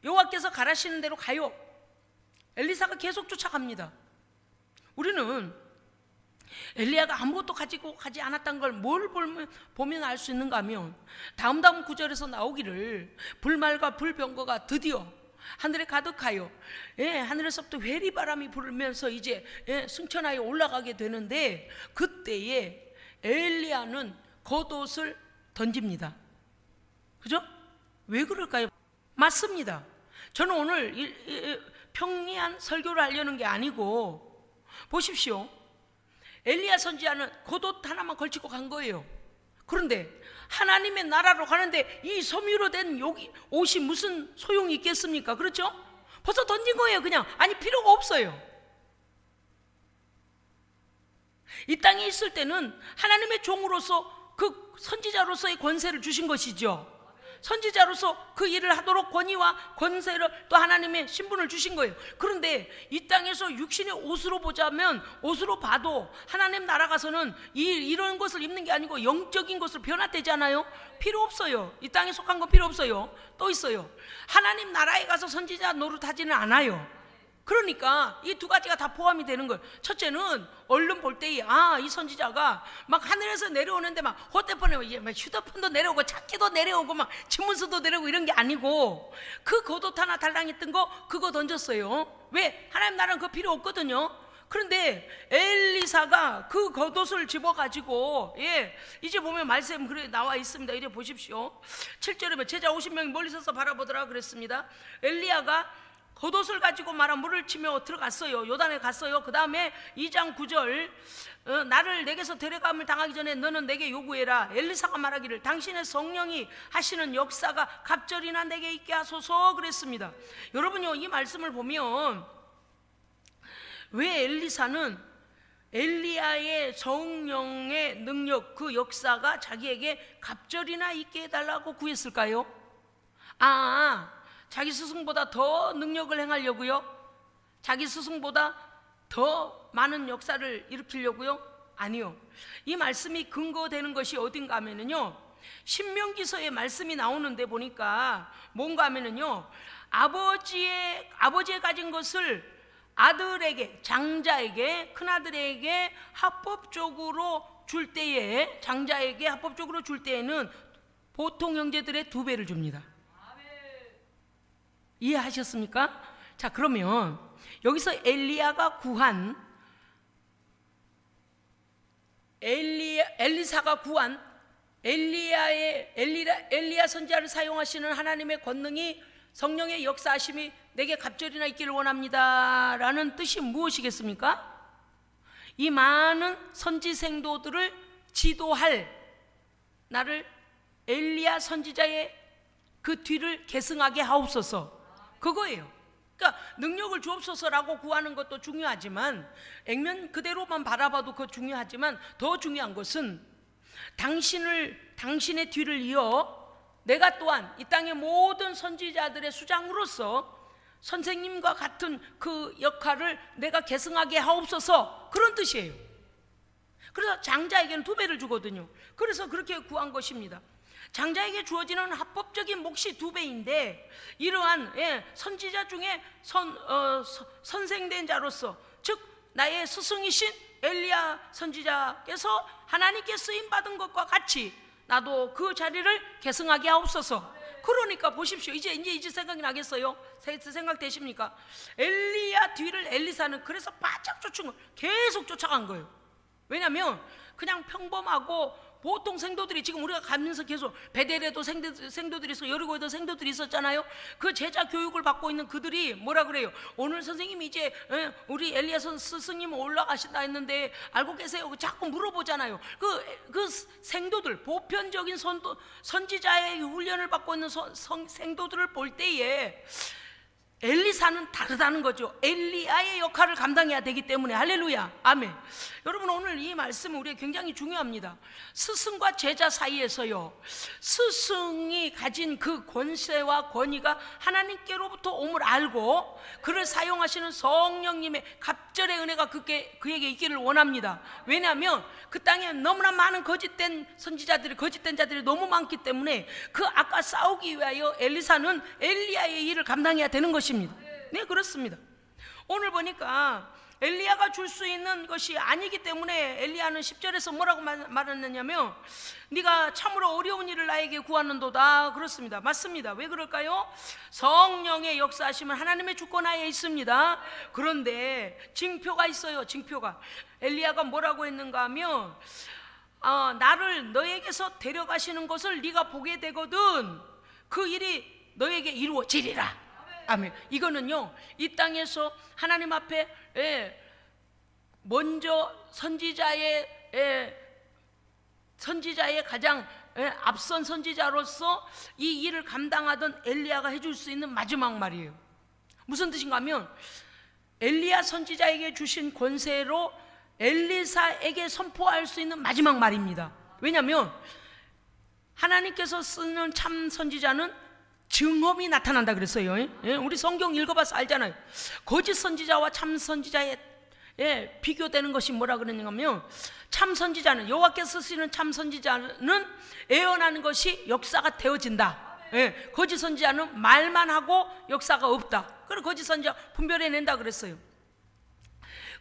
Speaker 1: 여호와께서 가라시는 대로 가요. 엘리사가 계속 쫓아갑니다. 우리는 엘리야가 아무것도 가지고 가지 않았다는 걸 뭘 보면 알 수 있는가 하면, 다음 구절에서 나오기를 불말과 불병거가 드디어 하늘에 가득하여 하늘에서부터 회리바람이 불면서 이제 승천하여 올라가게 되는데, 그때에 엘리야는 겉옷을 던집니다. 그죠? 왜 그럴까요? 맞습니다. 저는 오늘 평이한 설교를 하려는 게 아니고, 보십시오. 엘리야 선지자는 겉옷 하나만 걸치고 간 거예요. 그런데 하나님의 나라로 가는데 이 섬유로 된 옷이 무슨 소용이 있겠습니까? 그렇죠? 벌써 던진 거예요. 그냥. 아니, 필요가 없어요. 이 땅에 있을 때는 하나님의 종으로서, 그 선지자로서의 권세를 주신 것이죠. 선지자로서 그 일을 하도록 권위와 권세를, 또 하나님의 신분을 주신 거예요. 그런데 이 땅에서 육신의 옷으로 보자면, 옷으로 봐도 하나님 나라 가서는 이런 것을 입는 게 아니고 영적인 것으로 변화되잖아요. 필요 없어요. 이 땅에 속한 건 필요 없어요. 또 있어요. 하나님 나라에 가서 선지자 노릇하지는 않아요. 그러니까 이 두 가지가 다 포함이 되는 거예요. 첫째는 얼른 볼 때에 이 선지자가 막 하늘에서 내려오는데 막 헛대폰에 막 휴대폰도 내려오고 차키도 내려오고 막 집문서도 내려오고 이런 게 아니고, 그 겉옷 하나 달랑했던 거 그거 던졌어요. 왜? 하나님 나라는 그거 필요 없거든요. 그런데 엘리사가 그 겉옷을 집어가지고, 이제 보면 말씀 그래 나와 있습니다. 이래 보십시오. 7절에 제자 50명이 멀리 서서 바라보더라 그랬습니다. 엘리야가 겉옷을 가지고 말아 물을 치며 들어갔어요. 요단에 갔어요. 그 다음에 2장 9절 나를 내게서 데려감을 당하기 전에 너는 내게 요구해라. 엘리사가 말하기를 당신의 성령이 하시는 역사가 갑절이나 내게 있게 하소서 그랬습니다. 여러분요, 이 말씀을 보면 왜 엘리사는 엘리야의 성령의 능력, 그 역사가 자기에게 갑절이나 있게 해달라고 구했을까요? 자기 스승보다 더 능력을 행하려고요? 자기 스승보다 더 많은 역사를 일으키려고요? 아니요. 이 말씀이 근거되는 것이 어딘가 하면은요, 신명기서에 말씀이 나오는데 보니까 뭔가 하면은요, 아버지의 가진 것을 아들에게, 장자에게, 큰아들에게 합법적으로 줄 때에, 장자에게 합법적으로 줄 때에는 보통 형제들의 2배를 줍니다. 이해하셨습니까? 자, 그러면 여기서 엘리야가 구한, 엘리사가 구한 엘리야 선지자를 사용하시는 하나님의 권능이, 성령의 역사하심이 내게 갑절이나 있기를 원합니다 라는 뜻이 무엇이겠습니까? 이 많은 선지생도들을 지도할 나를 엘리야 선지자의 그 뒤를 계승하게 하옵소서, 그거예요. 그러니까 능력을 주옵소서라고 구하는 것도 중요하지만, 액면 그대로만 바라봐도 그거 중요하지만, 더 중요한 것은 당신의 뒤를 이어 내가 또한 이 땅의 모든 선지자들의 수장으로서 선생님과 같은 그 역할을 내가 계승하게 하옵소서, 그런 뜻이에요. 그래서 장자에게는 2배를 주거든요. 그래서 그렇게 구한 것입니다. 장자에게 주어지는 합법적인 몫이 2배인데, 이러한 선지자 중에 선생된 자로서, 즉 나의 스승이신 엘리야 선지자께서 하나님께 쓰임받은 것과 같이 나도 그 자리를 계승하게 하옵소서. 그러니까 보십시오. 이제 생각이 나겠어요? 생각되십니까? 엘리야 뒤를 엘리사는 그래서 바짝 쫓은 거예요. 계속 쫓아간 거예요. 왜냐하면 그냥 평범하고 보통 생도들이, 지금 우리가 가면서 계속 베델에도 생도들이 있어, 여리고에도 생도들이 있었잖아요. 그 제자 교육을 받고 있는 그들이 뭐라 그래요? 오늘 선생님이 이제 우리 엘리야 스승님 올라가신다 했는데 알고 계세요? 자꾸 물어보잖아요. 그 생도들, 보편적인 선지자의 훈련을 받고 있는 생도들을 볼 때에 엘리사는 다르다는 거죠. 엘리야의 역할을 감당해야 되기 때문에. 할렐루야, 아멘. 여러분, 오늘 이 말씀은 우리에게 굉장히 중요합니다. 스승과 제자 사이에서요, 스승이 가진 그 권세와 권위가 하나님께로부터 옴을 알고 그를 사용하시는 성령님의 갑절의 은혜가 그에게 있기를 원합니다. 왜냐하면 그 땅에 너무나 많은 거짓된 선지자들이, 거짓된 자들이 너무 많기 때문에 그 악과 싸우기 위하여 엘리사는 엘리야의 일을 감당해야 되는 것입니다. 네, 그렇습니다. 오늘 보니까 엘리야가 줄 수 있는 것이 아니기 때문에 엘리야는 10절에서 뭐라고 말했느냐면, 네가 참으로 어려운 일을 나에게 구하는도다. 그렇습니다. 맞습니다. 왜 그럴까요? 성령의 역사하심은 하나님의 주권하에 있습니다. 그런데 징표가 있어요. 징표가. 엘리야가 뭐라고 했는가 하면, 나를 너에게서 데려가시는 것을 네가 보게 되거든 그 일이 너에게 이루어지리라. 아멘. 이거는요, 이 땅에서 하나님 앞에 먼저 선지자의 가장 앞선 선지자로서 이 일을 감당하던 엘리야가 해줄 수 있는 마지막 말이에요. 무슨 뜻인가 하면, 엘리야 선지자에게 주신 권세로 엘리사에게 선포할 수 있는 마지막 말입니다. 왜냐하면 하나님께서 쓰는 참 선지자는 증험이 나타난다 그랬어요. 우리 성경 읽어봐서 알잖아요. 거짓 선지자와 참 선지자의 비교되는 것이 뭐라 그러냐면, 참 선지자는, 여호와께서 쓰시는 참 선지자는 예언하는 것이 역사가 되어진다. 거짓 선지자는 말만 하고 역사가 없다. 그래서 거짓 선지자 분별해낸다 그랬어요.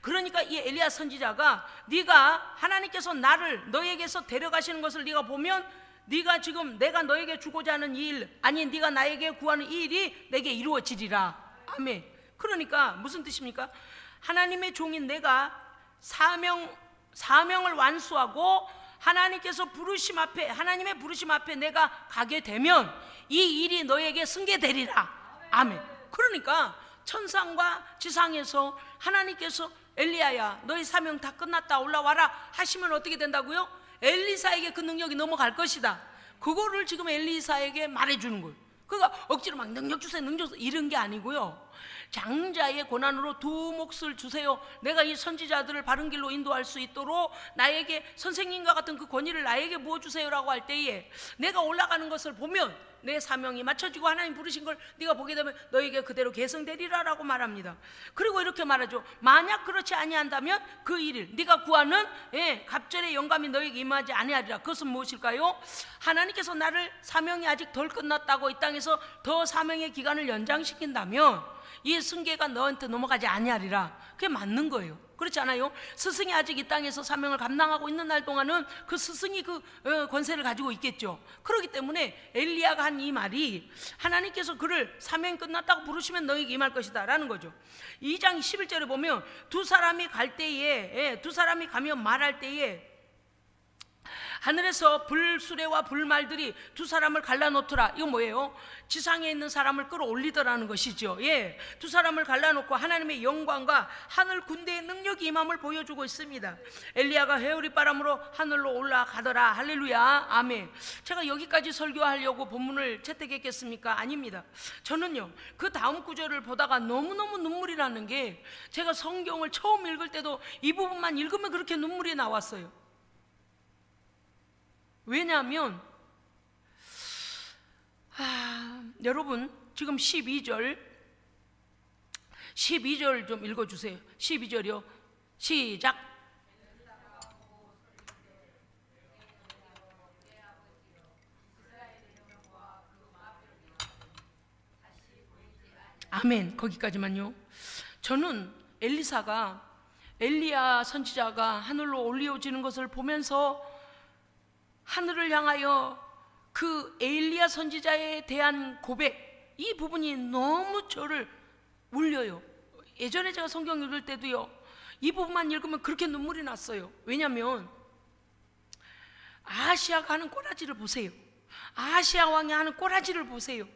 Speaker 1: 그러니까 이 엘리야 선지자가, 네가 하나님께서 나를 너에게서 데려가시는 것을 네가 보면, 네가 지금 내가 너에게 주고자 하는 일, 아니 네가 나에게 구하는 이 일이 내게 이루어지리라. 아멘. 그러니까 무슨 뜻입니까? 하나님의 종인 내가 사명을 완수하고 하나님께서 부르심 앞에, 하나님의 부르심 앞에 내가 가게 되면 이 일이 너에게 승계되리라. 아멘. 그러니까 천상과 지상에서 하나님께서 엘리야야 너희 사명 다 끝났다 올라와라 하시면 어떻게 된다고요? 엘리사에게 그 능력이 넘어갈 것이다. 그거를 지금 엘리사에게 말해주는 거예요. 그러니까 억지로 막 능력 주세요 능력 주세요 이런 게 아니고요, 장자의 고난으로 두 몫을 주세요. 내가 이 선지자들을 바른 길로 인도할 수 있도록 나에게 선생님과 같은 그 권위를 나에게 부어주세요라고 할 때에 내가 올라가는 것을 보면 내 사명이 맞춰지고 하나님 부르신 걸 네가 보게 되면 너에게 그대로 계승되리라라고 말합니다. 그리고 이렇게 말하죠. 만약 그렇지 아니한다면 그 일일 네가 구하는 갑절의 영감이 너에게 임하지 아니하리라. 그것은 무엇일까요? 하나님께서 나를 사명이 아직 덜 끝났다고 이 땅에서 더 사명의 기간을 연장시킨다면 이 승계가 너한테 넘어가지 아니하리라. 그게 맞는 거예요. 그렇지 않아요? 스승이 아직 이 땅에서 사명을 감당하고 있는 날 동안은 그 스승이 그 권세를 가지고 있겠죠. 그렇기 때문에 엘리야가 한 이 말이 하나님께서 그를 사명이 끝났다고 부르시면 너에게 임할 것이다 라는 거죠. 2장 11절에 보면 두 사람이 갈 때에 두 사람이 가면 말할 때에 하늘에서 불수레와 불말들이 두 사람을 갈라놓더라. 이거 뭐예요? 지상에 있는 사람을 끌어올리더라는 것이죠. 두 사람을 갈라놓고 하나님의 영광과 하늘 군대의 능력이 임함을 보여주고 있습니다. 엘리야가 회오리 바람으로 하늘로 올라가더라. 할렐루야, 아멘. 제가 여기까지 설교하려고 본문을 채택했겠습니까? 아닙니다. 저는요 그 다음 구절을 보다가 너무너무 눈물이 나는 게, 제가 성경을 처음 읽을 때도 이 부분만 읽으면 그렇게 눈물이 나왔어요. 왜냐하면 여러분 지금 12절 좀 읽어주세요. 12절이요. 시작. 아멘. 거기까지만요. 저는 엘리야 선지자가 하늘로 올리어지는 것을 보면서 하늘을 향하여 그 엘리야 선지자에 대한 고백, 이 부분이 너무 저를 울려요. 예전에 제가 성경 읽을 때도요 이 부분만 읽으면 그렇게 눈물이 났어요. 왜냐하면 아하시아가 하는 꼬라지를 보세요. 아하시아 왕이 하는 꼬라지를 보세요.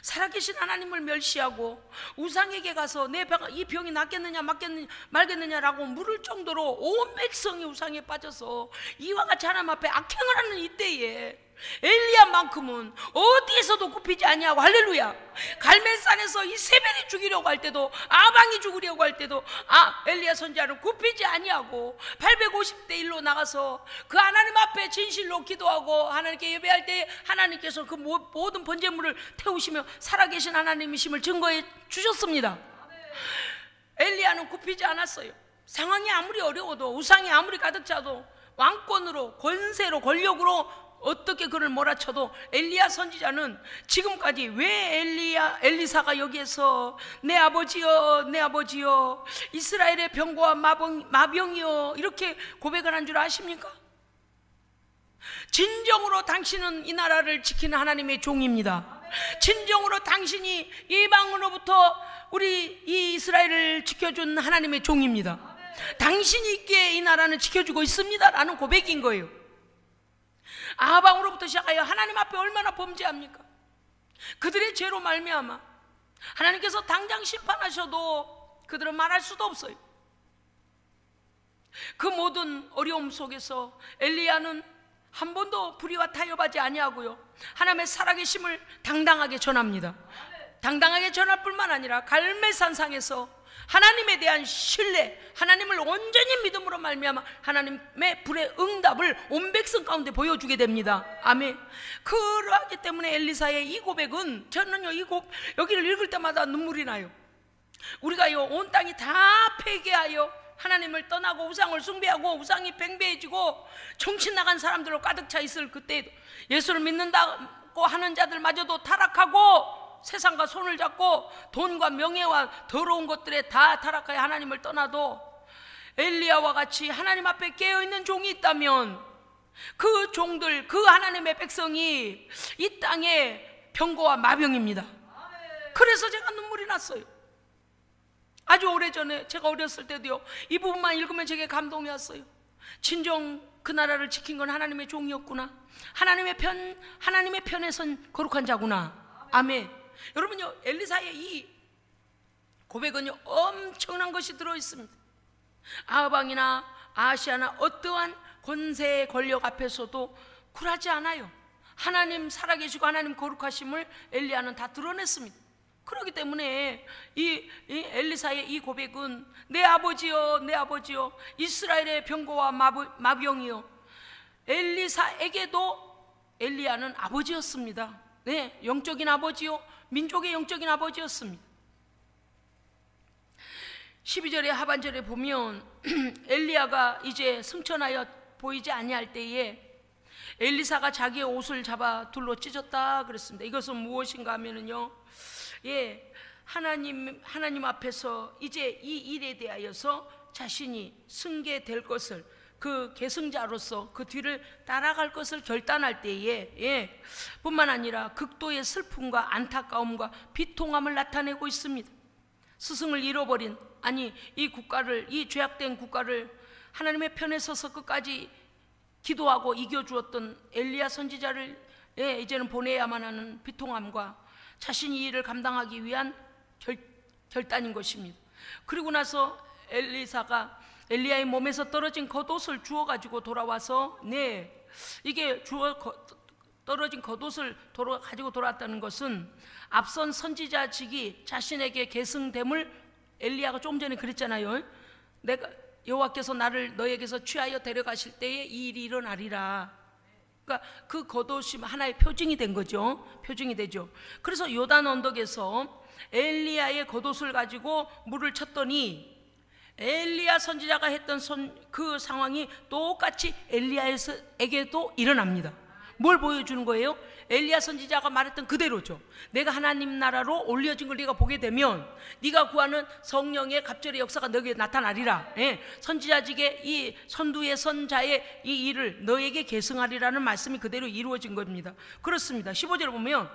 Speaker 1: 살아계신 하나님을 멸시하고 우상에게 가서 이 병이 낫겠느냐 말겠느냐라고 물을 정도로 온 백성이 우상에 빠져서 이와 같이 하나님 앞에 악행을 하는 이때에 엘리야만큼은 어디에서도 굽히지 아니하고, 할렐루야, 갈멜산에서 이세벨이 죽이려고 할 때도, 아방이 죽으려고 할 때도 엘리야 선지자는 굽히지 아니하고 850대 1로 나가서 그 하나님 앞에 진실로 기도하고 하나님께 예배할 때 하나님께서 그 모든 번제물을 태우시며 살아계신 하나님이심을 증거해 주셨습니다. 엘리야는 굽히지 않았어요. 상황이 아무리 어려워도, 우상이 아무리 가득 차도, 왕권으로, 권세로, 권력으로 어떻게 그를 몰아쳐도 엘리야 선지자는 지금까지 왜 엘리사가 여기에서 내 아버지여 내 아버지여 이스라엘의 병거와 마병이여 이렇게 고백을 한 줄 아십니까? 진정으로 당신은 이 나라를 지키는 하나님의 종입니다. 진정으로 당신이 이방으로부터 우리 이 이스라엘을 지켜준 하나님의 종입니다. 당신이 있기에 이 나라는 지켜주고 있습니다 라는 고백인 거예요. 아방으로부터 시작하여 하나님 앞에 얼마나 범죄합니까? 그들의 죄로 말미암아 하나님께서 당장 심판하셔도 그들은 말할 수도 없어요. 그 모든 어려움 속에서 엘리야는 한 번도 불의와 타협하지 아니하고요 하나님의 살아계심을 당당하게 전합니다. 당당하게 전할 뿐만 아니라 갈멜산상에서 하나님에 대한 신뢰, 하나님을 온전히 믿음으로 말미암아 하나님의 불의 응답을 온 백성 가운데 보여주게 됩니다. 아멘. 그러하기 때문에 엘리사의 이 고백은, 저는요 여기를 읽을 때마다 눈물이 나요. 우리가요 온 땅이 다 폐괴하여 하나님을 떠나고 우상을 숭배하고 우상이 뱅배해지고 정신 나간 사람들로 가득 차 있을 그때, 예수를 믿는다고 하는 자들마저도 타락하고 세상과 손을 잡고 돈과 명예와 더러운 것들에 다 타락하여 하나님을 떠나도 엘리야와 같이 하나님 앞에 깨어있는 종이 있다면 그 종들, 그 하나님의 백성이 이 땅의 병거와 마병입니다. 그래서 제가 눈물이 났어요. 아주 오래전에 제가 어렸을 때도요 이 부분만 읽으면 제게 감동이 왔어요. 진정 그 나라를 지킨 건 하나님의 종이었구나. 하나님의 편에 선 거룩한 자구나. 아멘. 여러분요 엘리사의 이 고백은요 엄청난 것이 들어있습니다. 아방이나 아시아나 어떠한 권세의 권력 앞에서도 굴하지 않아요. 하나님 살아계시고 하나님 거룩하심을 엘리야는 다 드러냈습니다. 그렇기 때문에 이 엘리사의 이 고백은 내 아버지여 내 아버지여 이스라엘의 병거와 마병이여. 엘리사에게도 엘리야는 아버지였습니다. 네, 영적인 아버지요 민족의 영적인 아버지였습니다. 12절의 하반절에 보면 엘리야가 이제 승천하여 보이지 아니할 때에 엘리사가 자기의 옷을 잡아 둘로 찢었다 그랬습니다. 이것은 무엇인가 하면은요, 하나님 앞에서 이제 이 일에 대하여서 자신이 승계될 것을, 그 계승자로서 그 뒤를 따라갈 것을 결단할 때에 뿐만 아니라 극도의 슬픔과 안타까움과 비통함을 나타내고 있습니다. 스승을 잃어버린, 아니 이 국가를, 이 죄악된 국가를 하나님의 편에 서서 끝까지 기도하고 이겨주었던 엘리야 선지자를 이제는 보내야만 하는 비통함과 자신이 이 일을 감당하기 위한 결단인 것입니다. 그리고 나서 엘리사가 엘리야의 몸에서 떨어진 겉옷을 주워 가지고 돌아와서 이게 떨어진 겉옷을 가지고 돌아왔다는 것은 앞선 선지자직이 자신에게 계승됨을 엘리야가 좀 전에 그랬잖아요. 내가 여호와께서 나를 너에게서 취하여 데려가실 때에 이 일이 일어나리라. 그러니까 그 겉옷이 하나의 표징이 된 거죠. 표징이 되죠. 그래서 요단 언덕에서 엘리야의 겉옷을 가지고 물을 쳤더니 엘리야 선지자가 했던 그 상황이 똑같이 엘리야에게도 일어납니다. 뭘 보여주는 거예요? 엘리야 선지자가 말했던 그대로죠. 내가 하나님 나라로 올려진 걸 네가 보게 되면 네가 구하는 성령의 갑절의 역사가 너에게 나타나리라. 선지자직의 이 선두의 선자의 이 일을 너에게 계승하리라는 말씀이 그대로 이루어진 겁니다. 그렇습니다. 15절에 보면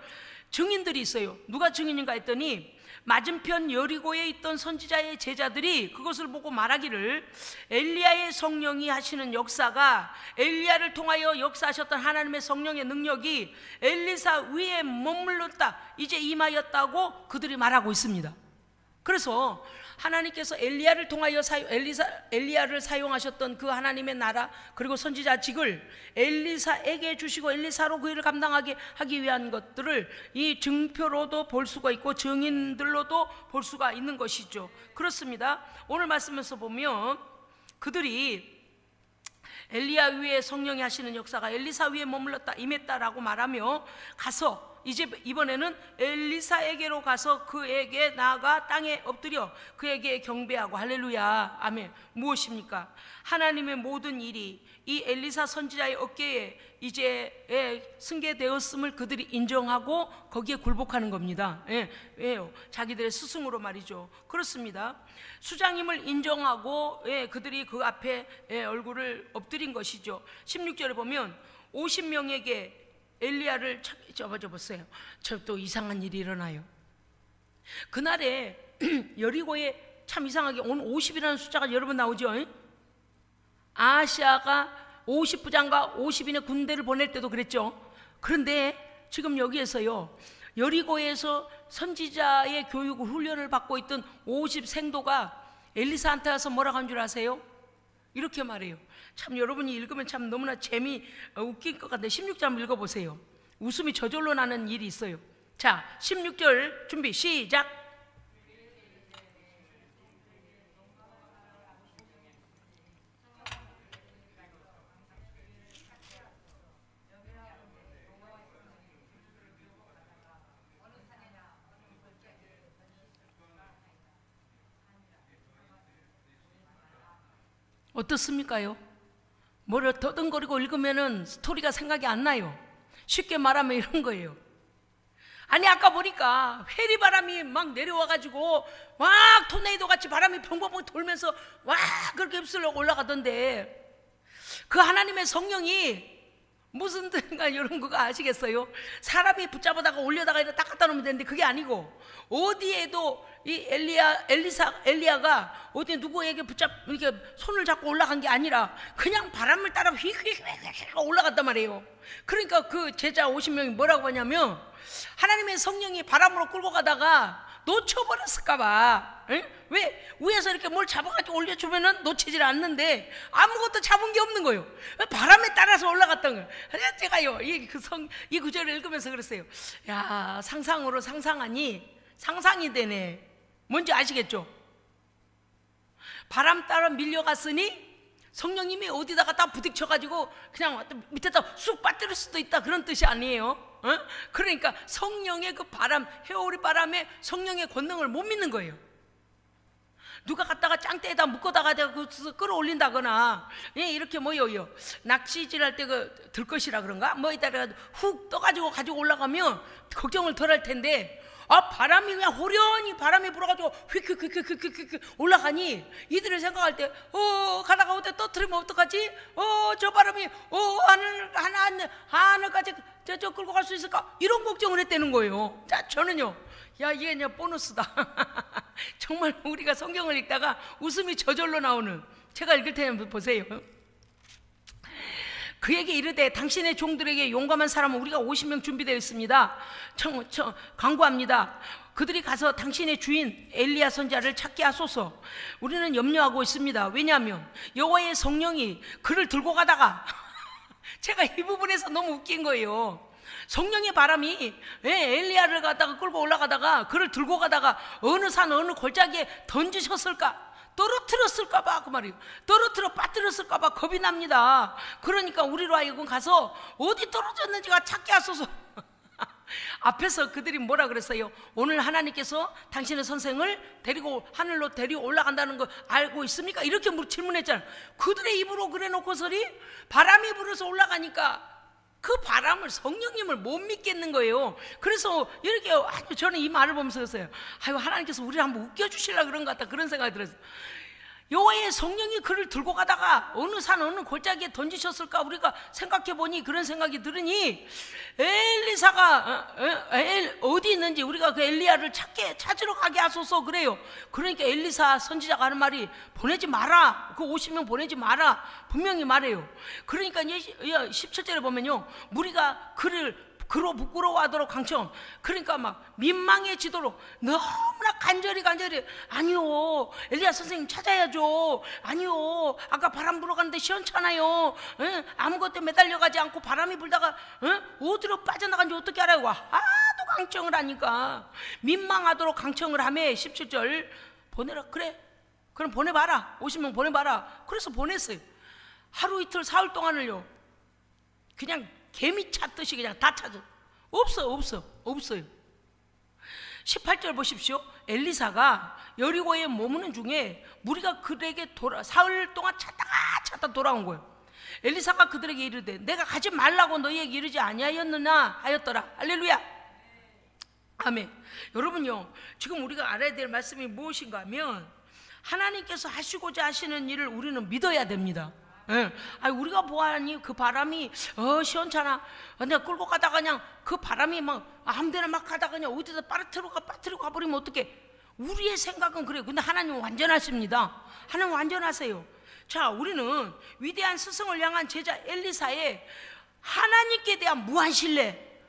Speaker 1: 증인들이 있어요. 누가 증인인가 했더니 맞은편 여리고에 있던 선지자의 제자들이 그것을 보고 말하기를 엘리야의 성령이 하시는 역사가, 엘리야를 통하여 역사하셨던 하나님의 성령의 능력이 엘리사 위에 머물렀다, 이제 임하였다고 그들이 말하고 있습니다. 그래서 하나님께서 엘리야를 통하여 엘리야를 사용하셨던 그 하나님의 나라 그리고 선지자직을 엘리사에게 주시고 엘리사로 그 일을 감당하게 하기 위한 것들을 이 증표로도 볼 수가 있고 증인들로도 볼 수가 있는 것이죠. 그렇습니다. 오늘 말씀에서 보면 그들이 엘리야 위에 성령이 하시는 역사가 엘리사 위에 머물렀다, 임했다라고 말하며 가서 이제 이번에는 엘리사에게로 가서 그에게 나아가 땅에 엎드려 그에게 경배하고 할렐루야 아멘. 무엇입니까? 하나님의 모든 일이 이 엘리사 선지자의 어깨에 이제 승계되었음을 그들이 인정하고 거기에 굴복하는 겁니다. 왜요? 자기들의 스승으로 말이죠. 그렇습니다. 수장임을 인정하고 그들이 그 앞에 얼굴을 엎드린 것이죠. 16절에 보면 50명에게 엘리야를 접어보세요. 저 또 이상한 일이 일어나요. 그날에 여리고에 참 이상하게 오늘 50이라는 숫자가 여러 번 나오죠. 아시아가 50부장과 50인의 군대를 보낼 때도 그랬죠. 그런데 지금 여기에서요, 여리고에서 선지자의 교육 훈련을 받고 있던 50생도가 엘리사한테 와서 뭐라고 한 줄 아세요? 이렇게 말해요. 참 여러분이 읽으면 참 너무나 웃길 것 같은데 16절 한번 읽어보세요. 웃음이 저절로 나는 일이 있어요. 자, 16절 준비 시작. 어떻습니까요? 뭐를 더듬거리고 읽으면은 스토리가 생각이 안 나요. 쉽게 말하면 이런 거예요. 아니 아까 보니까 회리바람이 막 내려와가지고 막 토네이도 같이 바람이 펑펑펑 돌면서 와 그렇게 휩쓸려 올라가던데 그 하나님의 성령이 무슨 뜻인가 이런 거 아시겠어요? 사람이 붙잡아다가 올려다가 이렇게 딱 갖다 놓으면 되는데 그게 아니고 어디에도 이 엘리야가 어디 누구에게 이렇게 손을 잡고 올라간 게 아니라 그냥 바람을 따라 휙휙휙 올라갔단 말이에요. 그러니까 그 제자 50명이 뭐라고 하냐면 하나님의 성령이 바람으로 끌고 가다가 놓쳐버렸을까봐 응? 왜 위에서 이렇게 뭘 잡아가지고 올려주면은 놓치질 않는데 아무것도 잡은 게 없는 거예요. 바람에 따라서 올라갔던 거예요. 제가요 이 구절을 읽으면서 그랬어요. 야, 상상으로 상상하니 상상이 되네. 뭔지 아시겠죠? 바람 따라 밀려갔으니 성령님이 어디다가 딱 부딪혀가지고 그냥 밑에다 쑥 빠뜨릴 수도 있다, 그런 뜻이 아니에요. 어? 그러니까 성령의 그 바람, 회오리 바람에 성령의 권능을 못 믿는 거예요. 누가 갖다가 짱대에다 묶어다가 끌어올린다거나, 이렇게 뭐요 낚시질 할 때 그 들것이라 그런가 뭐 이따가 훅 떠가지고 가지고 올라가면 걱정을 덜 할 텐데, 바람이 그냥 호련히 바람이 불어가지고 휙휙휙휙휙 올라가니 이들이 생각할 때 가다가 어디 떠트리면 어떡하지? 저 바람이 하늘까지 저 끌고 갈 수 있을까? 이런 걱정을 했다는 거예요. 자, 저는요, 야, 이게 그냥 보너스다. 정말 우리가 성경을 읽다가 웃음이 저절로 나오는, 제가 읽을 테니 보세요. 그에게 이르되 당신의 종들에게 용감한 사람은 우리가 50명 준비되어 있습니다. 강구합니다. 그들이 가서 당신의 주인 엘리야 선지자를 찾게 하소서. 우리는 염려하고 있습니다. 왜냐하면 여호와의 성령이 그를 들고 가다가 제가 이 부분에서 너무 웃긴 거예요. 성령의 바람이 엘리야를 갖다가 끌고 올라가다가 그를 들고 가다가 어느 산 어느 골짜기에 던지셨을까? 떨어뜨렸을까봐, 그 말이에요. 빠뜨렸을까봐 겁이 납니다. 그러니까 우리로 하여금 가서 어디 떨어졌는지가 찾게 하소서. 앞에서 그들이 뭐라 그랬어요? 오늘 하나님께서 당신의 선생을 데리고 하늘로 데리고 올라간다는 거 알고 있습니까? 이렇게 질문했잖아요. 그들의 입으로 그래놓고서리 바람이 불어서 올라가니까 그 바람을, 성령님을 못 믿겠는 거예요. 그래서 이렇게 저는 이 말을 보면서 그랬어요. 하나님께서 우리를 한번 웃겨주시려고 그런 것 같다, 그런 생각이 들었어요. 여호와의 성령이 그를 들고 가다가 어느 산 어느 골짜기에 던지셨을까 우리가 생각해보니, 그런 생각이 들으니 엘리사가 어디 있는지 우리가 그 엘리야를 찾으러 가게 하소서 그래요. 그러니까 엘리사 선지자가 하는 말이 보내지 마라, 그 50명 보내지 마라 분명히 말해요. 그러니까 17절에 보면요, 무리가 그로 부끄러워하도록 강청, 그러니까 막 민망해지도록 너무나 간절히 아니요, 엘리야 선생님 찾아야죠. 아니요, 아까 바람 불어가는데 시원찮아요. 아무것도 매달려가지 않고 바람이 불다가 어디로 빠져나간지 어떻게 알아요? 하도 강청을 하니까 민망하도록 강청을 하며 17절 보내라. 그래, 그럼 보내봐라. 50명 보내봐라. 그래서 보냈어요. 하루 이틀 사흘 동안을요 그냥 개미 찾듯이 그냥 다 찾아. 없어요. 18절 보십시오. 엘리사가 여리고에 머무는 중에 무리가 그에게 사흘 동안 찾다 돌아온 거예요. 엘리사가 그들에게 이르되 내가 가지 말라고 너희에게 이르지 아니하였느냐 하였더라. 할렐루야, 아멘. 여러분요, 지금 우리가 알아야 될 말씀이 무엇인가 하면, 하나님께서 하시고자 하시는 일을 우리는 믿어야 됩니다. 우리가 보아하니 그 바람이 시원찮아, 내가 끌고 가다가 그냥 그 바람이 막 아무데나 막 가다가 그냥 어디다 빠뜨리고 가버리면 어떡해. 우리의 생각은 그래요. 근데 하나님은 완전하십니다. 하나님 완전하세요. 자, 우리는 위대한 스승을 향한 제자 엘리사의 하나님께 대한 무한 신뢰,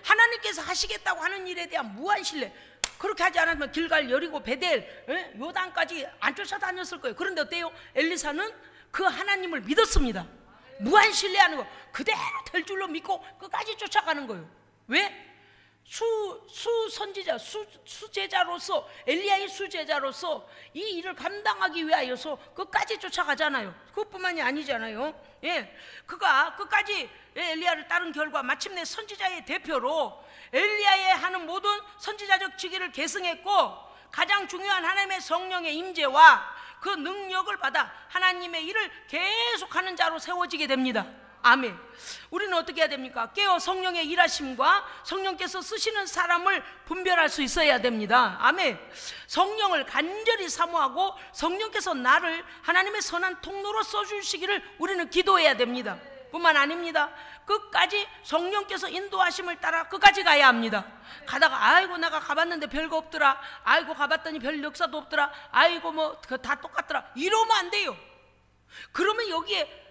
Speaker 1: 하나님께서 하시겠다고 하는 일에 대한 무한 신뢰. 그렇게 하지 않았으면 길갈, 여리고, 베델, 요단까지 안 쫓아다녔을 거예요. 그런데 어때요? 엘리사는 그 하나님을 믿었습니다. 무한 신뢰하는 거, 그대로 될 줄로 믿고 끝까지 쫓아가는 거예요. 왜? 수선지자, 수제자로서, 엘리야의 수제자로서 이 일을 감당하기 위하여서 끝까지 쫓아가잖아요. 그것뿐만이 아니잖아요. 그가 끝까지 엘리야를 따른 결과 마침내 선지자의 대표로 엘리야의 하는 모든 선지자적 직위를 계승했고, 가장 중요한 하나님의 성령의 임재와 그 능력을 받아 하나님의 일을 계속하는 자로 세워지게 됩니다. 아멘. 우리는 어떻게 해야 됩니까? 깨어 성령의 일하심과 성령께서 쓰시는 사람을 분별할 수 있어야 됩니다. 아멘. 성령을 간절히 사모하고 성령께서 나를 하나님의 선한 통로로 써주시기를 우리는 기도해야 됩니다. 뿐만 아닙니다. 끝까지 성령께서 인도하심을 따라 끝까지 가야 합니다. 가다가 아이고 내가 가봤는데 별거 없더라, 아이고 가봤더니 별 역사도 없더라, 아이고 뭐 다 똑같더라, 이러면 안 돼요. 그러면 여기에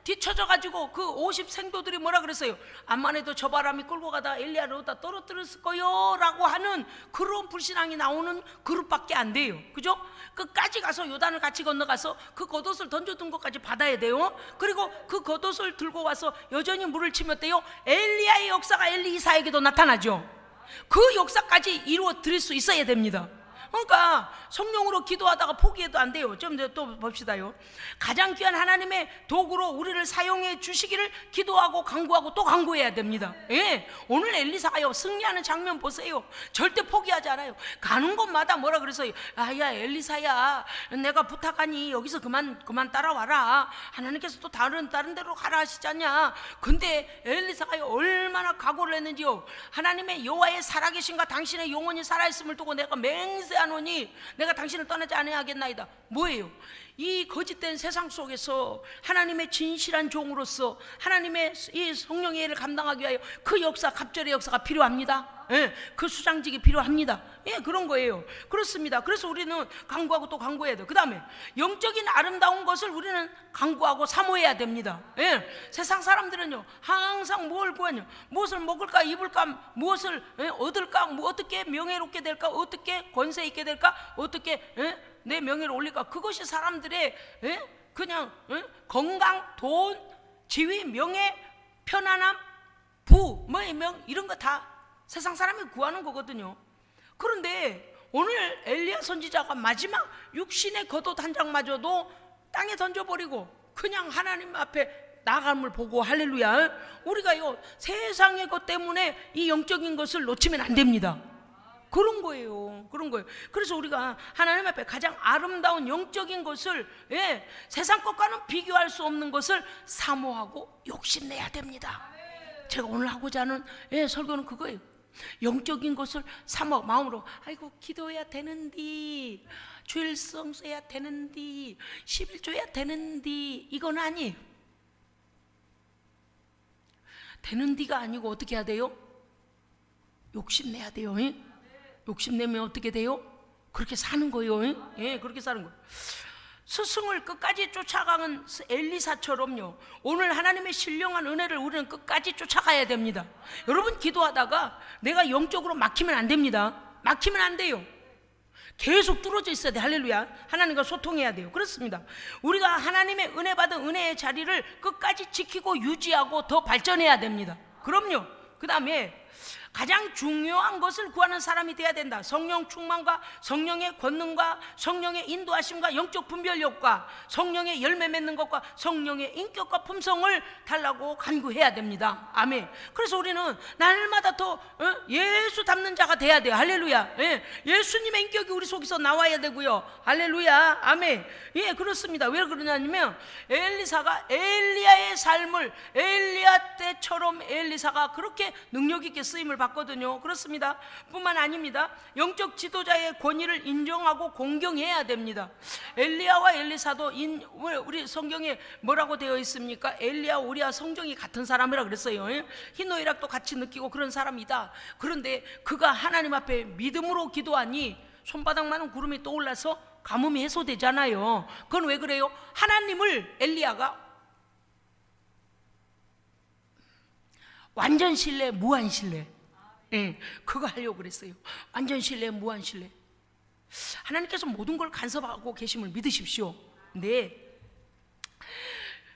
Speaker 1: 뒤쳐져가지고 그 50 생도들이 뭐라 그랬어요? 암만 해도 저 바람이 끌고 가다 엘리야를 어디다 떨어뜨렸을 거요 라고 하는 그런 불신앙이 나오는 그룹밖에 안 돼요. 그죠? 끝까지 가서 요단을 같이 건너가서 그 겉옷을 던져둔 것까지 받아야 돼요. 그리고 그 겉옷을 들고 와서 여전히 물을 치면 어때요? 엘리야의 역사가 엘리사에게도 나타나죠. 그 역사까지 이루어 드릴 수 있어야 됩니다. 그러니까 성령으로 기도하다가 포기해도 안 돼요. 좀 또 봅시다요. 가장 귀한 하나님의 도구로 우리를 사용해 주시기를 기도하고 간구하고 또 간구해야 됩니다. 예, 오늘 엘리사가요 승리하는 장면 보세요. 절대 포기하지 않아요. 가는 곳마다 뭐라 그랬어요? 야 엘리사야, 내가 부탁하니 여기서 그만 따라와라. 하나님께서 또 다른 데로 가라 하시잖냐. 근데 엘리사가요 얼마나 각오를 했는지요. 하나님의 여호와의 살아계신가 당신의 영혼이 살아있음을 두고 내가 맹세하노니 내가 당신을 떠나지 아니하겠나이다. 뭐예요? 이 거짓된 세상 속에서 하나님의 진실한 종으로서 하나님의 이 성령의 일을 감당하기 위하여 그 역사, 갑절의 역사가 필요합니다. 예, 그 수장직이 필요합니다. 예, 그런 거예요. 그렇습니다. 그래서 우리는 간구하고 또 간구해야 돼요. 그 다음에 영적인 아름다운 것을 우리는 간구하고 사모해야 됩니다. 예, 세상 사람들은요 항상 뭘 구하냐, 무엇을 먹을까 입을까, 무엇을 얻을까, 뭐 어떻게 명예롭게 될까, 어떻게 권세 있게 될까, 어떻게 내 명예를 올릴까. 그것이 사람들의 그냥 건강, 돈, 지위, 명예, 편안함, 부, 이런 거 다 세상 사람이 구하는 거거든요. 그런데 오늘 엘리야 선지자가 마지막 육신의 겉옷 한 장마저도 땅에 던져버리고 그냥 하나님 앞에 나감을 보고 할렐루야. 우리가요 세상의 것 때문에 이 영적인 것을 놓치면 안 됩니다. 그런 거예요. 그래서 우리가 하나님 앞에 가장 아름다운 영적인 것을 세상 것과는 비교할 수 없는 것을 사모하고 욕심내야 됩니다. 제가 오늘 하고자 하는 설교는 그거예요. 영적인 것을 사모, 마음으로 아이고 기도해야 되는디, 주일성 써야 되는디, 11조해야 되는디, 이건 아니에요. 되는디가 아니고 어떻게 해야 돼요? 욕심내야 돼요. 욕심내면 어떻게 돼요? 그렇게 사는 거예요. 예, 그렇게 사는 거예요. 스승을 끝까지 쫓아가는 엘리사처럼요 오늘 하나님의 신령한 은혜를 우리는 끝까지 쫓아가야 됩니다. 여러분 기도하다가 내가 영적으로 막히면 안 됩니다. 막히면 안 돼요. 계속 뚫어져 있어야 돼. 할렐루야. 하나님과 소통해야 돼요. 그렇습니다. 우리가 하나님의 은혜 받은 은혜의 자리를 끝까지 지키고 유지하고 더 발전해야 됩니다. 그럼요. 그 다음에 가장 중요한 것을 구하는 사람이 돼야 된다. 성령 충만과 성령의 권능과 성령의 인도하심과 영적 분별력과 성령의 열매 맺는 것과 성령의 인격과 품성을 달라고 간구해야 됩니다. 아멘. 그래서 우리는 날마다 더 예수 닮는 자가 돼야 돼요. 할렐루야. 예수님의 인격이 우리 속에서 나와야 되고요. 할렐루야. 아멘. 예, 그렇습니다. 왜 그러냐면 엘리사가 엘리야의 삶을 엘리야 때처럼 엘리사가 그렇게 능력 있게 쓰임을 받거든요. 그렇습니다. 뿐만 아닙니다. 영적 지도자의 권위를 인정하고 공경해야 됩니다. 엘리야와 엘리사도 우리 성경에 뭐라고 되어 있습니까? 엘리야, 우리와 성정이 같은 사람이라 그랬어요. 희노애락도 같이 느끼고 그런 사람이다. 그런데 그가 하나님 앞에 믿음으로 기도하니 손바닥만한 구름이 떠올라서 가뭄이 해소되잖아요. 그건 왜 그래요? 하나님을 엘리야가 완전 신뢰, 무한 신뢰, 그거 하려고 그랬어요. 완전 신뢰, 무한 신뢰. 하나님께서 모든 걸 간섭하고 계심을 믿으십시오. 네.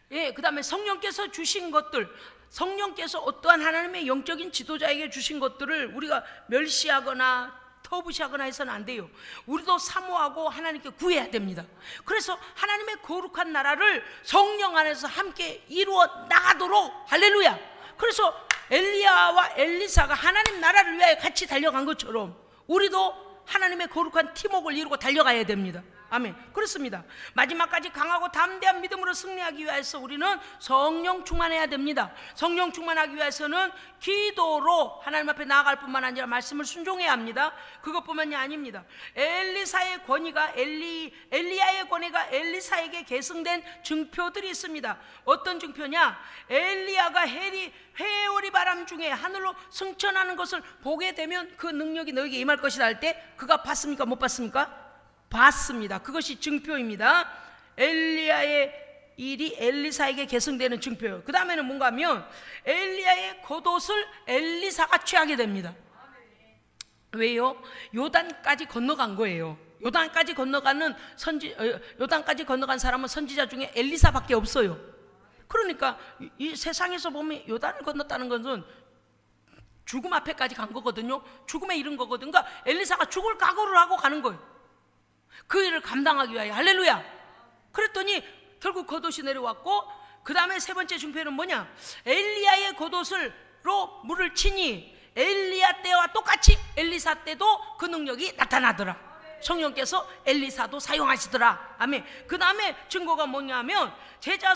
Speaker 1: 그 다음에 성령께서 주신 것들, 성령께서 어떠한 하나님의 영적인 지도자에게 주신 것들을 우리가 멸시하거나 터부시하거나 해서는 안 돼요. 우리도 사모하고 하나님께 구해야 됩니다. 그래서 하나님의 거룩한 나라를 성령 안에서 함께 이루어 나가도록, 할렐루야. 그래서 엘리야와 엘리사가 하나님 나라를 위하여 같이 달려간 것처럼 우리도 하나님의 거룩한 팀워크를 이루고 달려가야 됩니다. 아멘. 그렇습니다. 마지막까지 강하고 담대한 믿음으로 승리하기 위해서 우리는 성령 충만해야 됩니다. 성령 충만하기 위해서는 기도로 하나님 앞에 나아갈 뿐만 아니라 말씀을 순종해야 합니다. 그것뿐만이 아닙니다. 엘리사의 권위가 엘리야의 권위가 엘리사에게 계승된 증표들이 있습니다. 어떤 증표냐? 엘리야가 회오리 바람 중에 하늘로 승천하는 것을 보게 되면 그 능력이 너에게 임할 것이다 할 때 그가 봤습니까? 못 봤습니까? 봤습니다. 그것이 증표입니다. 엘리야의 일이 엘리사에게 계승되는 증표예요. 그 다음에는 뭔가 하면 엘리야의 겉옷을 엘리사가 취하게 됩니다. 왜요? 요단까지 건너간 거예요. 요단까지 건너간 사람은 선지자 중에 엘리사밖에 없어요. 그러니까 이 세상에서 보면 요단을 건넜다는 것은 죽음 앞에까지 간 거거든요. 죽음에 이른 거거든요. 그러니까 엘리사가 죽을 각오를 하고 가는 거예요. 그 일을 감당하기 위하여. 할렐루야. 그랬더니 결국 겉옷이 내려왔고, 그 다음에 세 번째 증표는 뭐냐? 엘리야의 겉옷으로 물을 치니 엘리야 때와 똑같이 엘리사 때도 그 능력이 나타나더라. 성령께서 엘리사도 사용하시더라. 아멘. 그 다음에 증거가 뭐냐면 제자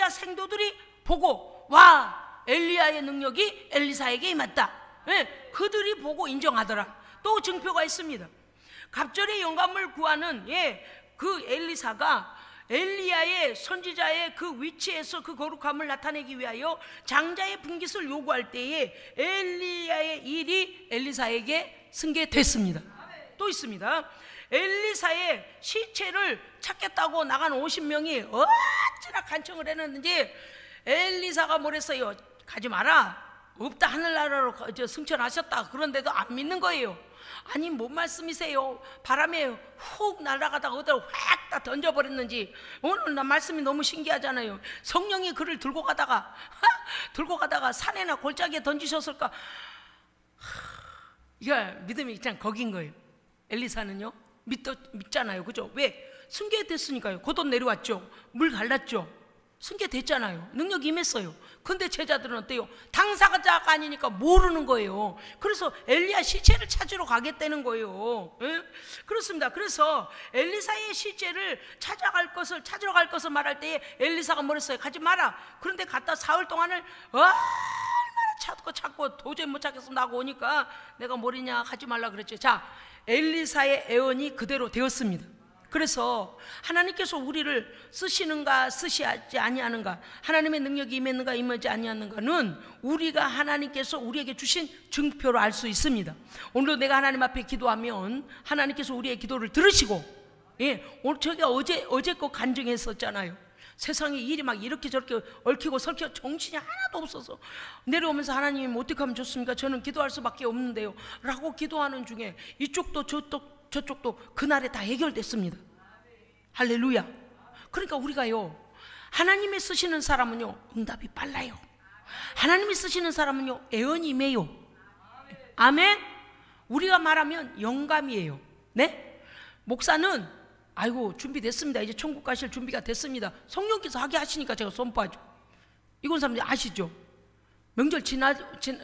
Speaker 1: 생도들이 보고, 와, 엘리야의 능력이 엘리사에게 임했다. 예, 그들이 보고 인정하더라. 또 증표가 있습니다. 갑절의 영감을 구하는 그 엘리사가 엘리야의 선지자의 그 위치에서 그 거룩함을 나타내기 위하여 장자의 분깃을 요구할 때에 엘리야의 일이 엘리사에게 승계됐습니다. 또 있습니다. 엘리사의 시체를 찾겠다고 나간 50명이 어찌나 간청을 했는지 엘리사가 뭐랬어요? 가지 마라. 없다, 하늘나라로 승천하셨다. 그런데도 안 믿는 거예요. 아니, 뭔 말씀이세요? 바람에 훅 날아가다가 어디로 확 다 던져버렸는지. 오늘 나 말씀이 너무 신기하잖아요. 성령이 그를 들고 가다가 산에나 골짜기에 던지셨을까? 이게 믿음이 그냥 거긴 거예요. 엘리사는요 믿잖아요. 그죠? 왜? 승계됐으니까요. 겉옷 내려왔죠. 물 갈랐죠. 승계됐잖아요. 능력이 임했어요. 근데 제자들은 어때요? 당사자가 아니니까 모르는 거예요. 그래서 엘리야 시체를 찾으러 가겠다는 거예요. 예? 그렇습니다. 그래서 엘리사의 시체를 찾으러 갈 것을 말할 때에 엘리사가 뭐랬어요? 가지 마라. 그런데 갔다 사흘 동안을 얼마나 찾고 도저히 못 찾겠어. 나고 오니까 내가 뭐리냐, 가지 말라 그랬죠. 자, 엘리사의 애언이 그대로 되었습니다. 그래서 하나님께서 우리를 쓰시는가 쓰시지 아니하는가, 하나님의 능력이 임했는가 임하지 아니하는가는 우리가 하나님께서 우리에게 주신 증표로 알 수 있습니다. 오늘도 내가 하나님 앞에 기도하면 하나님께서 우리의 기도를 들으시고, 오늘 저희가 어제 거 간증했었잖아요. 세상에 일이 막 이렇게 저렇게 얽히고 설켜 정신이 하나도 없어서 내려오면서 하나님 어떻게 하면 좋습니까? 저는 기도할 수밖에 없는데요 라고 기도하는 중에 이쪽도 저쪽도 그날에 다 해결됐습니다. 할렐루야. 그러니까 우리가요, 하나님이 쓰시는 사람은요 응답이 빨라요. 하나님이 쓰시는 사람은요 애언이 임해요. 아멘. 우리가 말하면 영감이에요. 네? 목사는 아이고 준비됐습니다. 이제 천국 가실 준비가 됐습니다. 성령께서 하게 하시니까 제가 선포하죠. 이건 사람들이 아시죠? 명절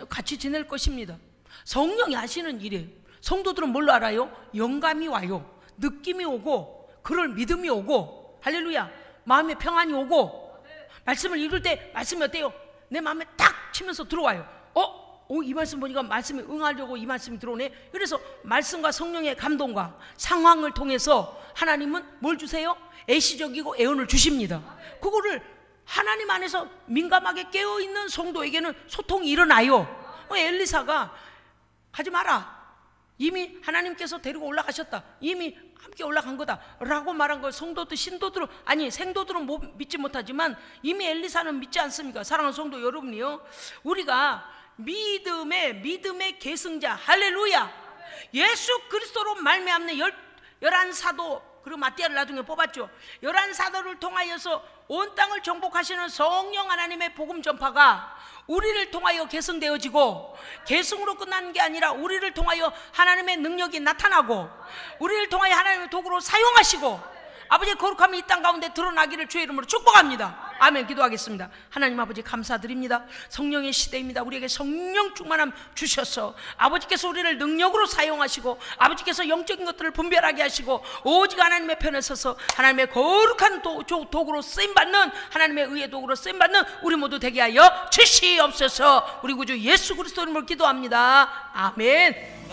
Speaker 1: 같이 지낼 것입니다. 성령이 하시는 일이에요. 성도들은 뭘로 알아요? 영감이 와요. 느낌이 오고, 그럴 믿음이 오고, 할렐루야, 마음에 평안이 오고, 말씀을 읽을 때 말씀이 어때요? 내 마음에 딱 치면서 들어와요. 이 말씀 보니까 말씀에 응하려고 이 말씀이 들어오네. 그래서 말씀과 성령의 감동과 상황을 통해서 하나님은 뭘 주세요? 애시적이고 애언을 주십니다. 그거를 하나님 안에서 민감하게 깨어있는 성도에게는 소통이 일어나요. 엘리사가 가지 마라, 이미 하나님께서 데리고 올라가셨다, 이미 함께 올라간 거다 라고 말한 걸 생도들은 믿지 못하지만 이미 엘리사는 믿지 않습니까? 사랑하는 성도 여러분이요, 우리가 믿음의 계승자, 할렐루야, 예수 그리스도로 말미암는 11사도, 그리고 마띠아를 나중에 뽑았죠. 11사도를 통하여서 온 땅을 정복하시는 성령 하나님의 복음 전파가 우리를 통하여 계승되어지고, 계승으로 끝나는 게 아니라 우리를 통하여 하나님의 능력이 나타나고, 우리를 통하여 하나님의 도구로 사용하시고, 아버지의 거룩함이 이 땅 가운데 드러나기를 주의 이름으로 축복합니다. 아멘. 기도하겠습니다. 하나님 아버지 감사드립니다. 성령의 시대입니다. 우리에게 성령 충만함 주셔서 아버지께서 우리를 능력으로 사용하시고, 아버지께서 영적인 것들을 분별하게 하시고, 오직 하나님의 편에 서서 하나님의 거룩한 도구로 쓰임받는, 하나님의 의의 도구로 쓰임받는 우리 모두 되게 하여 주시옵소서. 우리 구주 예수 그리스도 이름으로 기도합니다. 아멘.